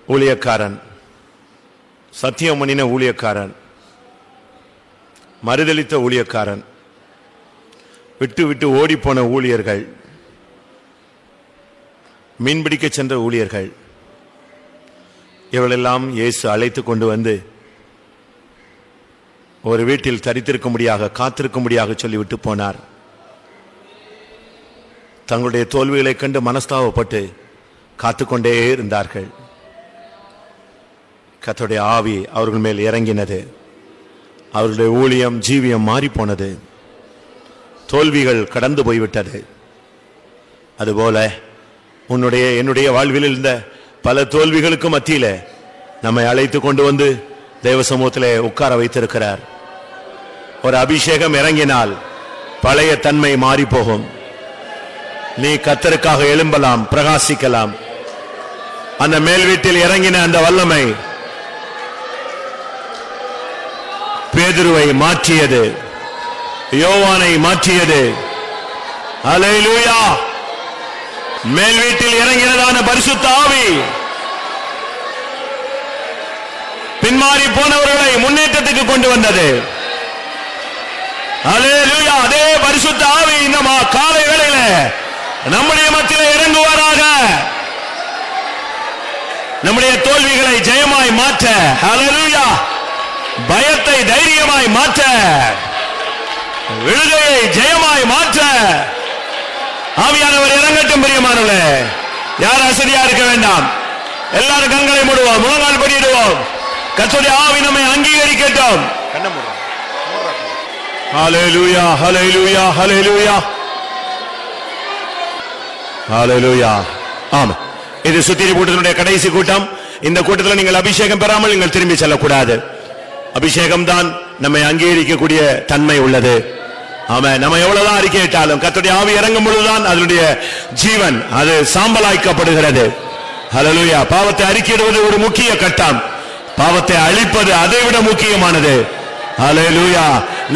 Speaker 1: ஊழியக்காரன், சத்தியம் பண்ணின ஊழியக்காரன், மறுதலித்த ஊழியக்காரன், விட்டு விட்டு ஓடி போன ஊழியர்கள், மீன்பிடிக்க சென்ற ஊழியர்கள், இவளெல்லாம் இயேசு அழைத்து கொண்டு வந்து ஒரு வீட்டில் தரித்திருக்கும்படியாக காத்திருக்கும்படியாக சொல்லிவிட்டு போனார். தங்களுடைய தோல்விகளை கண்டு மனஸ்தாபப்பட்டு காத்துக்கொண்டே இருந்தார்கள். கர்த்தருடைய ஆவி அவர்கள் மேல் இறங்கினது. அவர்களுடைய ஊழியம் ஜீவியம் மாறி போனது. தோல்விகள் கடந்து போய்விட்டது. அதுபோல உன்னுடைய என்னுடைய வாழ்வில் இருந்த பல தோல்விகளுக்கு மத்தியில நம்மை அழைத்து கொண்டு வந்து தேவ சமூகத்திலே உட்கார வைத்திருக்கிறார். ஒரு அபிஷேகம் இறங்கினால் பழைய தன்மை மாறி போகும். நீ கர்த்தருக்காக எழும்பலாம், பிரகாசிக்கலாம். அந்த மேல் வீட்டில் இறங்கின அந்த வல்லமை பேதுருவை மாற்றியது, யோவானை மாற்றியது. ஹல்லேலூயா. மேல் வீட்டில் இறங்கினதான பரிசுத்த ஆவி பின்மாறி போனவர்களை முன்னேற்றத்துக்கு கொண்டு வந்தது. ஹல்லேலூயா. அதே பரிசுத்த ஆவி இந்த காலை வேளையில நம்முடைய மத்தியில் இறங்குவாராக. நம்முடைய தோல்விகளை ஜெயமாய் மாற்ற, ஹல்லேலூயா, பயத்தை தைரியமாய் மாற்ற, விழுகையை ஜெயமாய் மாற்ற ஆவியானவர் இறங்கட்டும். பிரியமானவர்களே, யார் அசதியா இருக்க வேண்டாம். எல்லாரும் கண்களை மூடுவோம், முழங்கால் படியிடுவோம். கர்த்தருடைய ஆவி நம்மை அங்கீகரிக்கட்டும். ஹல்லேலூயா, ஹல்லேலூயா, ஹல்லேலூயா, ஹல்லேலூயா. ஆமா, இது சுத்திரி கூட்டத்தினுடைய கடைசி கூட்டம். இந்த கூட்டத்தில் நீங்கள் அபிஷேகம் பெறாமல் நீங்கள் திரும்பி செல்லக்கூடாது. அபிஷேகம் தான் நம்மை அங்கீகரிக்கக்கூடிய தன்மை உள்ளது. ஆமா, நம்ம எவ்வளவுதான் அறிக்கையிட்டாலும் கர்த்தருடைய ஆவி இறங்கும் பொழுதுதான் அதனுடைய ஜீவன் அது சாம்பலாய்க்கப்படுகிறது. ஹல்லேலூயா. பாவத்தை அறிக்கையிடுவது ஒரு முக்கிய கட்டம். பாவத்தை அழிப்பது அதை விட முக்கியமானது. ஹல்லேலூயா.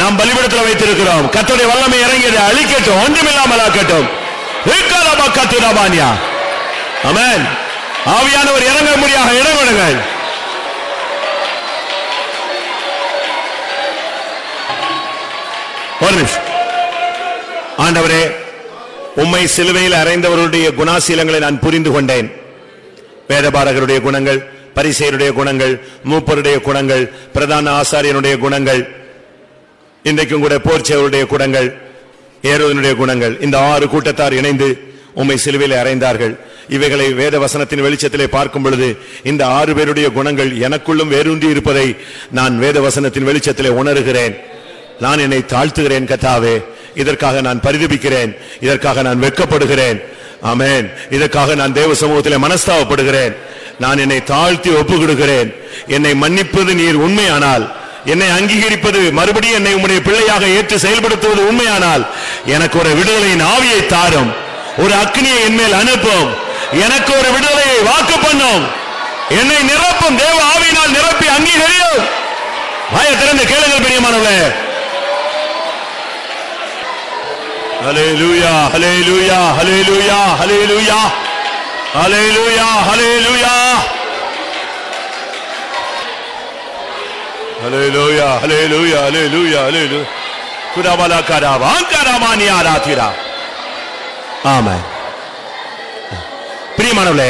Speaker 1: நாம் பலிபீடத்தில் வைத்திருக்கிறோம். கர்த்தருடைய வல்லமை இறங்கியது, அழிக்கட்டும், ஒன்றுமில்லாமல் ஆக்கட்டும். ஆமென். ஆவியானவர் இறங்க முடியாக இறங்குங்கள். ஆண்டவரே, உம்மை சிலுவையில் அறைந்தவர்களுடைய குணாசீலங்களை நான் புரிந்து கொண்டேன். வேதபாரகருடைய குணங்கள், பரிசேயருடைய குணங்கள், மூப்பருடைய குணங்கள், பிரதான ஆசாரியனுடைய குணங்கள், இன்றைக்கும் கூட போர்ச்சேவருடைய குணங்கள், ஏரோதனுடைய குணங்கள், இந்த 6 கூட்டத்தார் இணைந்து உம்மை சிலுவையில் அறைந்தார்கள். இவைகளை வேத வசனத்தின் வெளிச்சத்திலே பார்க்கும் பொழுது இந்த 6 பேருடைய குணங்கள் எனக்குள்ளும் வேரூன்றி இருப்பதை நான் வேத வசனத்தின் வெளிச்சத்திலே உணர்கிறேன். நான் என்னை தாழ்த்துகிறேன் கர்த்தாவே. இதற்காக நான் பரிதபிக்கிறேன், இதற்காக நான் வெட்கப்படுகிறேன். ஆமென். இதற்காக நான் தேவ சமூகத்திலே மனஸ்தாபப்படுகிறேன். நான் என்னை தாழ்த்தி ஒப்புக்கொடுக்கிறேன். என்னை மன்னிப்பது நீர் உண்மையானால், என்னை அங்கீகரிப்பது, மறுபடியும் என்னை உம்முடைய பிள்ளையாக ஏற்று செயல்படுத்துவது உண்மையானால், எனக்கு ஒரு விடுதலையின் ஆவியை தாரும், ஒரு அக்னியை என்மேல் அனுப்பும், எனக்கு ஒரு விடுதலையை வாக்கு பண்ணும், என்னை நிரப்பும், தேவ ஆவியினால் நிரப்பி அங்கீகரியும். வாயை திறந்து கேளுங்கள் பிரியமானவர்களே. ஹல்லேலூயா, ஹல்லேலூயா, ஹல்லேலூயா, ஹல்லேலூயா. ஹல்லேலூயா ஹல்லேலூயா ஹல்லேலூயா ஹல்லேலூயா ஹல்லேலூயா ஹல்லேலூயா குரபலா கரவா கரமானி ஆராதிரா. ஆமென். பிரியமானவர்களே,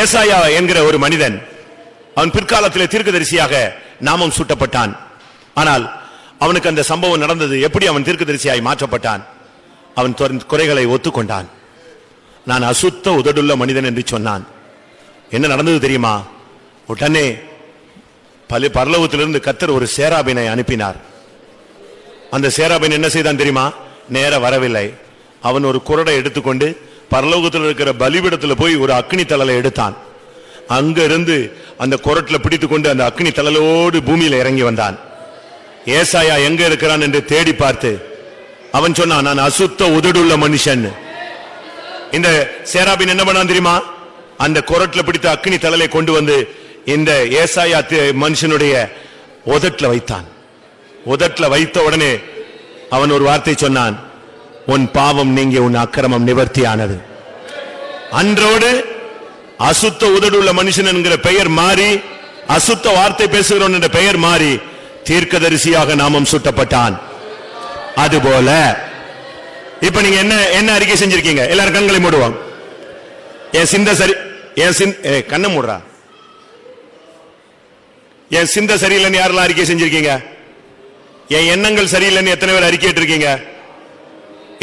Speaker 1: ஏசாயா என்கிற ஒரு மனிதன் அவன் பிற்காலத்திலே தீர்க்கதரிசியாக நாமம் சூட்டப்பட்டான். ஆனால் அவனுக்கு அந்த சம்பவம் நடந்தது. எப்படி அவன் தீர்க்கதரிசியாய் மாற்றப்பட்டான்? அவன் குறைகளை ஒத்துக்கொண்டான். நான் அசுத்த உதடுள்ள மனிதன் என்று சொன்னான். என்ன நடந்தது தெரியுமா? உடனே பரலோகத்திலிருந்து கர்த்தர் ஒரு சேராபினை அனுப்பினார். அந்த சேராபின் என்ன செய்தான் தெரியுமா? நேர வரவில்லை. அவன் ஒரு குரடை எடுத்துக்கொண்டு பரலோகத்தில் இருக்கிற பலிபீடத்தில் போய் ஒரு அக்னி தழலை எடுத்தான். அங்க இருந்து அந்த குரட்டில் பிடித்துக்கொண்டு அந்த அக்னி தழலோடு பூமியில இறங்கி வந்தான். ஏசாயா எங்க இருக்கிறான் என்று தேடி பார்த்து அவன் சொன்னான், நான் அசுத்த உதடுள்ள மனுஷன். இந்த சேராபின் என்ன பண்ணான் தெரியுமா? அந்த குரட்டில் பிடித்த அக்னி தழலை கொண்டு வந்து இந்த ஏசாயா மனுஷனுடைய உதட்டுல வைத்தான். உதட்டுல வைத்த உடனே அவன் ஒரு வார்த்தை சொன்னான், உன் பாவம் நீங்கி உன் அக்கிரமம் நிவர்த்தியானது. அன்றோடு அசுத்த உதடுள்ள மனுஷன் என்கிற பெயர் மாறி அசுத்த வார்த்தை பேசுகிறவன் என்ற பெயர் மாறி தீர்க்கதரிசியாக நாமம் சூட்டப்பட்டான். அதுபோல இப்ப நீங்க என்ன அறிக்கை செஞ்சிருக்கீங்க? எல்லாரும் கண்களை மூடுவாங்க. என் சிந்த சரி, கண்ணை மூடுறா. என் சிந்த சரியில்லைன்னு யாரெல்லாம் அறிக்கை செஞ்சிருக்கீங்க? என் எண்ணங்கள் சரியில்லைன்னு எத்தனை பேர் அறிக்கை இருக்கீங்க?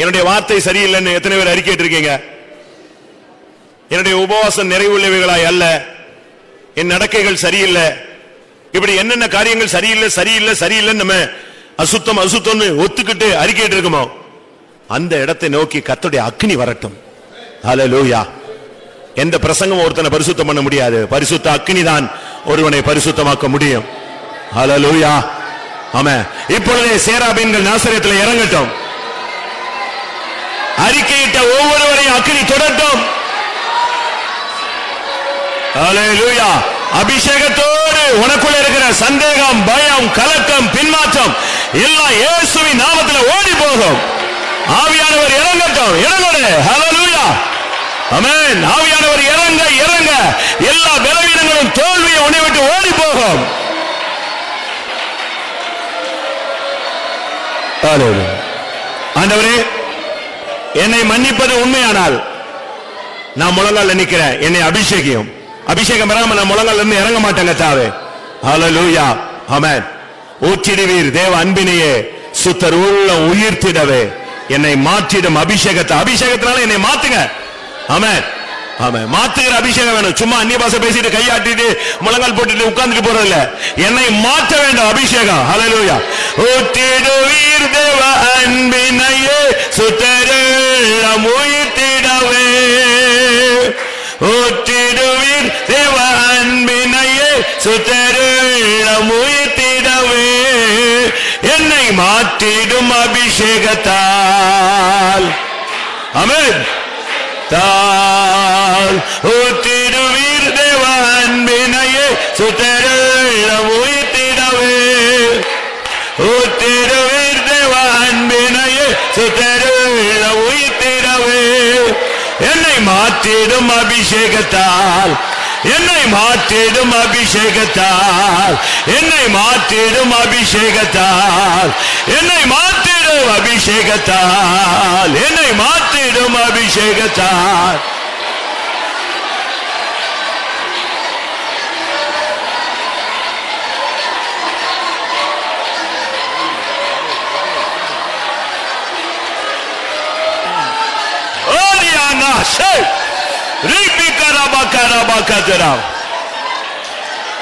Speaker 1: என்னுடைய வார்த்தை சரியில்லைன்னு எத்தனை பேர் அறிக்கை இருக்கீங்க? என்னுடைய உபவாசம் நிறைவுள்ளவைகளாய் அல்ல, என் நடக்கைகள் சரியில்லை, இப்படி என்னென்ன காரியங்கள் சரியில்லை சரியில்லை சரியில்லைன்னு நம்ம அசுத்தம் அசுத்தம்னு ஒத்துக்கிட்டு அறிக்கை இருக்குமோ அந்த இடத்தை நோக்கி கர்த்தருடைய அக்னி வரட்டும். ஹல்லேலூயா. எந்த பிரசங்கம் ஒருத்தனை பரிசுத்தம் பண்ண முடியாது. பரிசுத்த அக்னி தான் ஒருவனை பரிசுத்தமாக்க முடியும். ஹல்லேலூயா. ஆமென். இப்பொழுதே சேராபீன்கள் நாசரேத்தில் இறங்கட்டும். அறிக்கையிட்ட ஒவ்வொருவரையும் அக்னி தொடரட்டும். ஹல்லேலூயா. அபிஷேகத்தோடு உனக்குள்ள இருக்கிற சந்தேகம், பயம், கலக்கம், பின்மாற்றம் எல்லாம் இயேசுவின் நாமத்தில் ஓடி போகும். ஆவியானவர் இறங்கட்டும். இறங்கடே. ஹல்லேலூயா. ஆமென். ஆவியானவர் இறங்க இறங்க எல்லா பலவீனங்களும் தோல்வியை உன்னை விட்டு ஓடி போகும். ஹல்லேலூயா. ஆண்டவரே, என்னை மன்னிப்பது உண்மையானால் நான் முழங்கால் நிற்கிறேன், என்னை அபிஷேகம். அபிஷேகம் பெறாம நான் முழங்கால் இருந்து இறங்க மாட்டேங்க தாவே. ஹல்லேலூயா. ஆமென். ஊற்றிடுவீர் தேவ அன்பினையே, சுத்தர் உள்ள உயிர்த்திடவே என்னை மாற்றிடும் அபிஷேகத்தை. அபிஷேகத்தினால என்னை மாத்துங்க. ஆமென். ஆமென். மாத்துகிற அபிஷேகம் வேணும். சும்மா அந்நிய பாஷை பேசிட்டு கையாட்டிட்டு முழங்கால் போட்டுட்டு உட்கார்ந்துட்டு போறது இல்ல. என்னை மாற்ற வேண்டும் அபிஷேகம். ஹல்லேலூயா. ஊற்றிடுவீர் தேவ அன்பினையே, சுத்தர் உள்ள உயிர்த்திடவே. ஊற்றிடுவீர் தேவ அன்பினையே, சுத்தர் உள்ள உயிர்த்திடவே என்னை மாற்றிடும் அபிஷேகத்தால். ஆமென். ஊற்றிடுவீர் தேவ அன்பினையே, சுத்தர் உள்ள உயிர்த்திடவே. ஊற்றிடுவீர் தேவ அன்பினையே, சுத்தர் உள்ள உயிர்த்திடவே என்னை மாற்றிடும் அபிஷேகத்தால். என்னை மாற்றிடும் அபிஷேகத்தால். என்னை மாற்றிடும் அபிஷேகத்தால். என்னை மாற்றிடும் அபிஷேகத்தால். என்னை மாற்றிடும் அபிஷேகத்தால்.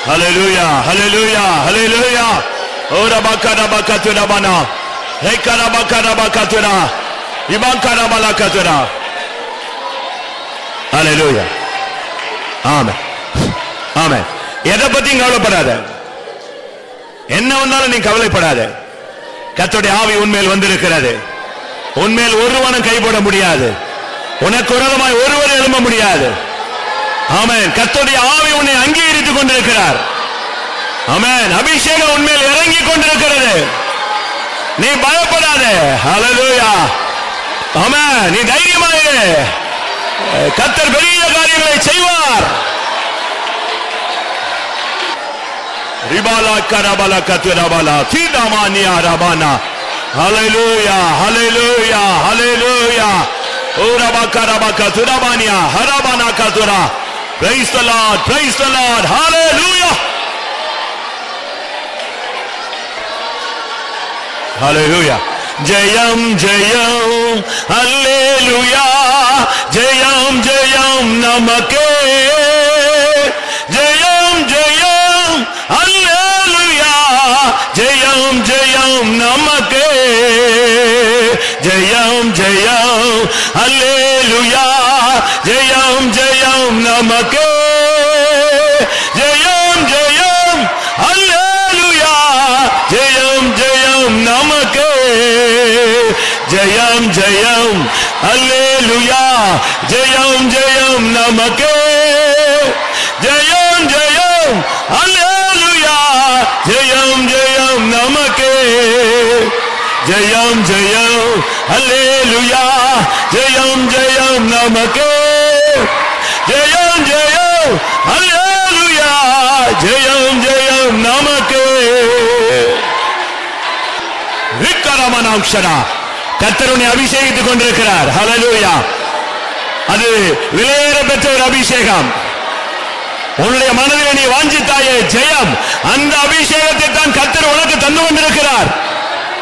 Speaker 1: Hallelujah, hallelujah, hallelujah. Ora bakara bakatura bana. Hekara bakara bakatura. Ibankara balakatura. Hallelujah. Amen. Amen. எதை பத்தியும் கவலைப்படாத. என்ன வந்தாலும் நீ கவலைப்படாத. கர்த்தருடைய ஆவி உன்மேல் வந்திருக்கிறது. உன்மேல் ஒருவனும் கைப்பட முடியாது. உனக்கு விரோதமாய் ஒருவர் எழும்ப முடியாது. ஆமென். கர்த்தருடைய ஆவி உன்னை அங்கீகரித்துக் கொண்டிருக்கிறார். ஆமென். அபிஷேகம் உன்மேல் இறங்கிக் கொண்டிருக்கிறது. நீ பயப்படாதே. ஹல்லேலூயா. ஆமென். நீ தைரியமாயிரு. கர்த்தர் பெரிய காரியங்களை செய்வார். ரிபாலா கரபாலா கத்ரபாலா தீதாமானியா ரபானா. ஹalleluya ஹalleluya ஹalleluya. ஓரபா கரபா கத்ரபானியா ஹரபானா கத்ரா. Praise the Lord, praise the Lord, hallelujah. Hallelujah. Jayam jayam hallelujah. Jayam jayam namake. Jayam jayam hallelujah. Jayam jayam namake. Jayam jayam hallelujah. Jayam jayam namake. Jayam jayam hallelujah. Jayam jayam namake. Jayam jayam hallelujah. Jayam jayam namake. Jayam jayam hallelujah. Jayam jayam namake. Jayam jayam hallelujah. Jayam jayam namake. Jayam jayam hallelujah. Jayam jayam namake. விக்கரமனாம்ஷனா. கர்த்தர் உன்னை அபிஷேகித்துக் கொண்டிருக்கிறார். ஹalleluya. அது விலையேற பெற்ற ஒரு அபிஷேகம். உன்னுடைய மனதில் நீ வாஞ்சித்தாயே ஜெயம், அந்த அபிஷேகத்தை தான் கர்த்தர் உனக்கு தந்து கொண்டிருக்கிறார்.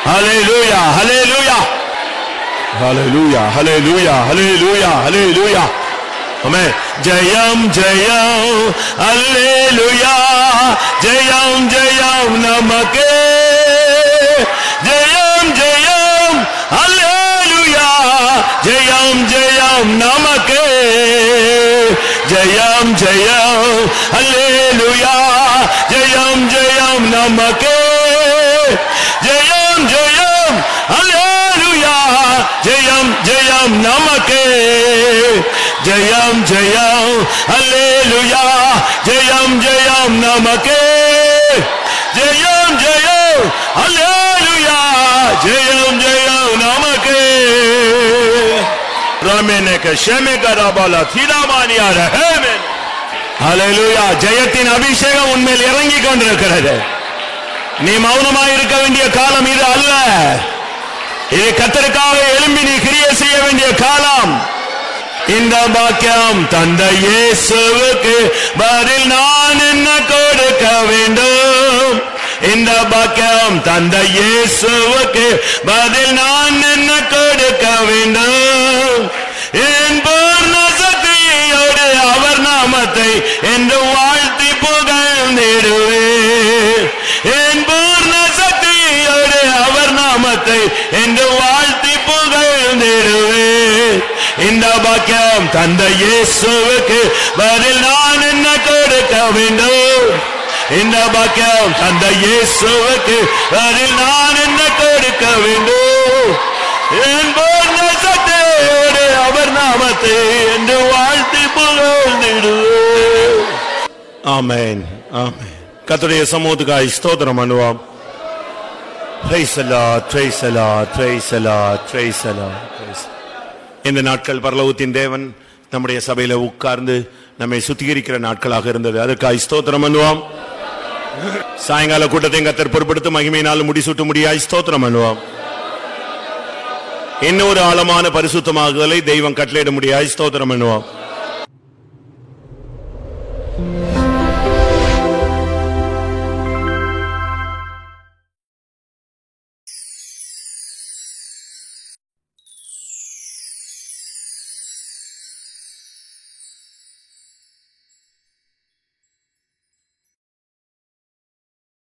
Speaker 1: ஹalleluya ஹalleluya ஹalleluya ஹalleluya ஹalleluya ஹalleluya. ஆமென். ஜெயம் ஜெயம் ஹalleluya. ஜெயம் ஜெயம் நமக்கே. ஜெயம் ஜெயம் ஹalleluya. ஜெயம் ஜெயம் நமக்கே. ஜெயம் ஜெயம் ஹalleluya. ஜெயம் ஜெயம் நமக்கே. ஜெயம் ஜெயம் ஹalleluya. ஜெயம் ஜெயம் நமக்கே. ஜெயம் ஜெயம் ஹalleluya. ஜெயம் ஜெயம் நமக்கே. ஜெயம் ஜெயம் ஹalleluya. ஜெயம் ஜெயம் நமக்கே. ரமேனக ஷமேக ரபாலா தீதாமானியா ரஹமேன். ஹalleluya. ஜெயத்தின் அபிஷேகம் உன்மேல் இறங்கிக் கொண்டிருக்கிறது. நீ மௌனமாய் இருக்க வேண்டிய காலம் இது அல்ல. இது கர்த்தருக்காக எழும்பி நீ கிரியை செய்ய வேண்டிய காலம். இந்த பாக்கியம் தந்த இயேசுவுக்கு பதில் நான் என்ன கொடுக்க வேண்டும்? இந்த பாக்கியம் தந்த இயேசுவுக்கு பதில் நான் என்ன கொடுக்க வேண்டும்? என் பூர்ண சக்தியோடு அவர் நாமத்தை என்று வாழ்த்தி புகழ்ந்திடுவேன். என் பூர்ண சக்தியோடு அவர் நாமத்தை என்று வாழ்த்தி புகழ்ந்திடுவேன். இந்த பாக்கியம் தந்த இயேசுவுக்கு பதில் நான் என்ன கொடுக்க வேண்டும்? இந்த பாக்கியம் தந்த இயேசுவுக்கு பதில் நான் என்ன கொடுக்க வேண்டும்? என் பூர்ண சக்தியோடு அவர் நாமத்தை என்று வாழ்த்தி புகழ்ந்திடுவேன். ஆமென் ஆமென். கர்த்தருடைய சமூகத்துக்காய் ஸ்தோத்திரம் பண்ணுவோம். Praise the Lord, praise the Lord, praise the Lord, praise the Lord. இந்த நாட்கள் பரலோகத்தின் தேவன் நம்முடைய சபையில உட்கார்ந்து நம்மை சுத்திகரிக்கிற நாட்களாக இருந்தது. அதற்காக ஸ்தோத்திரம் பண்ணுவோம். சாயங்கால கூட்டத்தையும் கர்த்தர் பொறுப்படுத்த மகிமையினால் முடிசூட்ட முடியாய் ஸ்தோத்திரம் பண்ணுவோம். இன்னொரு ஆழமான பரிசுத்தமாகுதலை தெய்வம் கட்டளையிட முடியாய் ஸ்தோத்திரம் பண்ணுவோம்.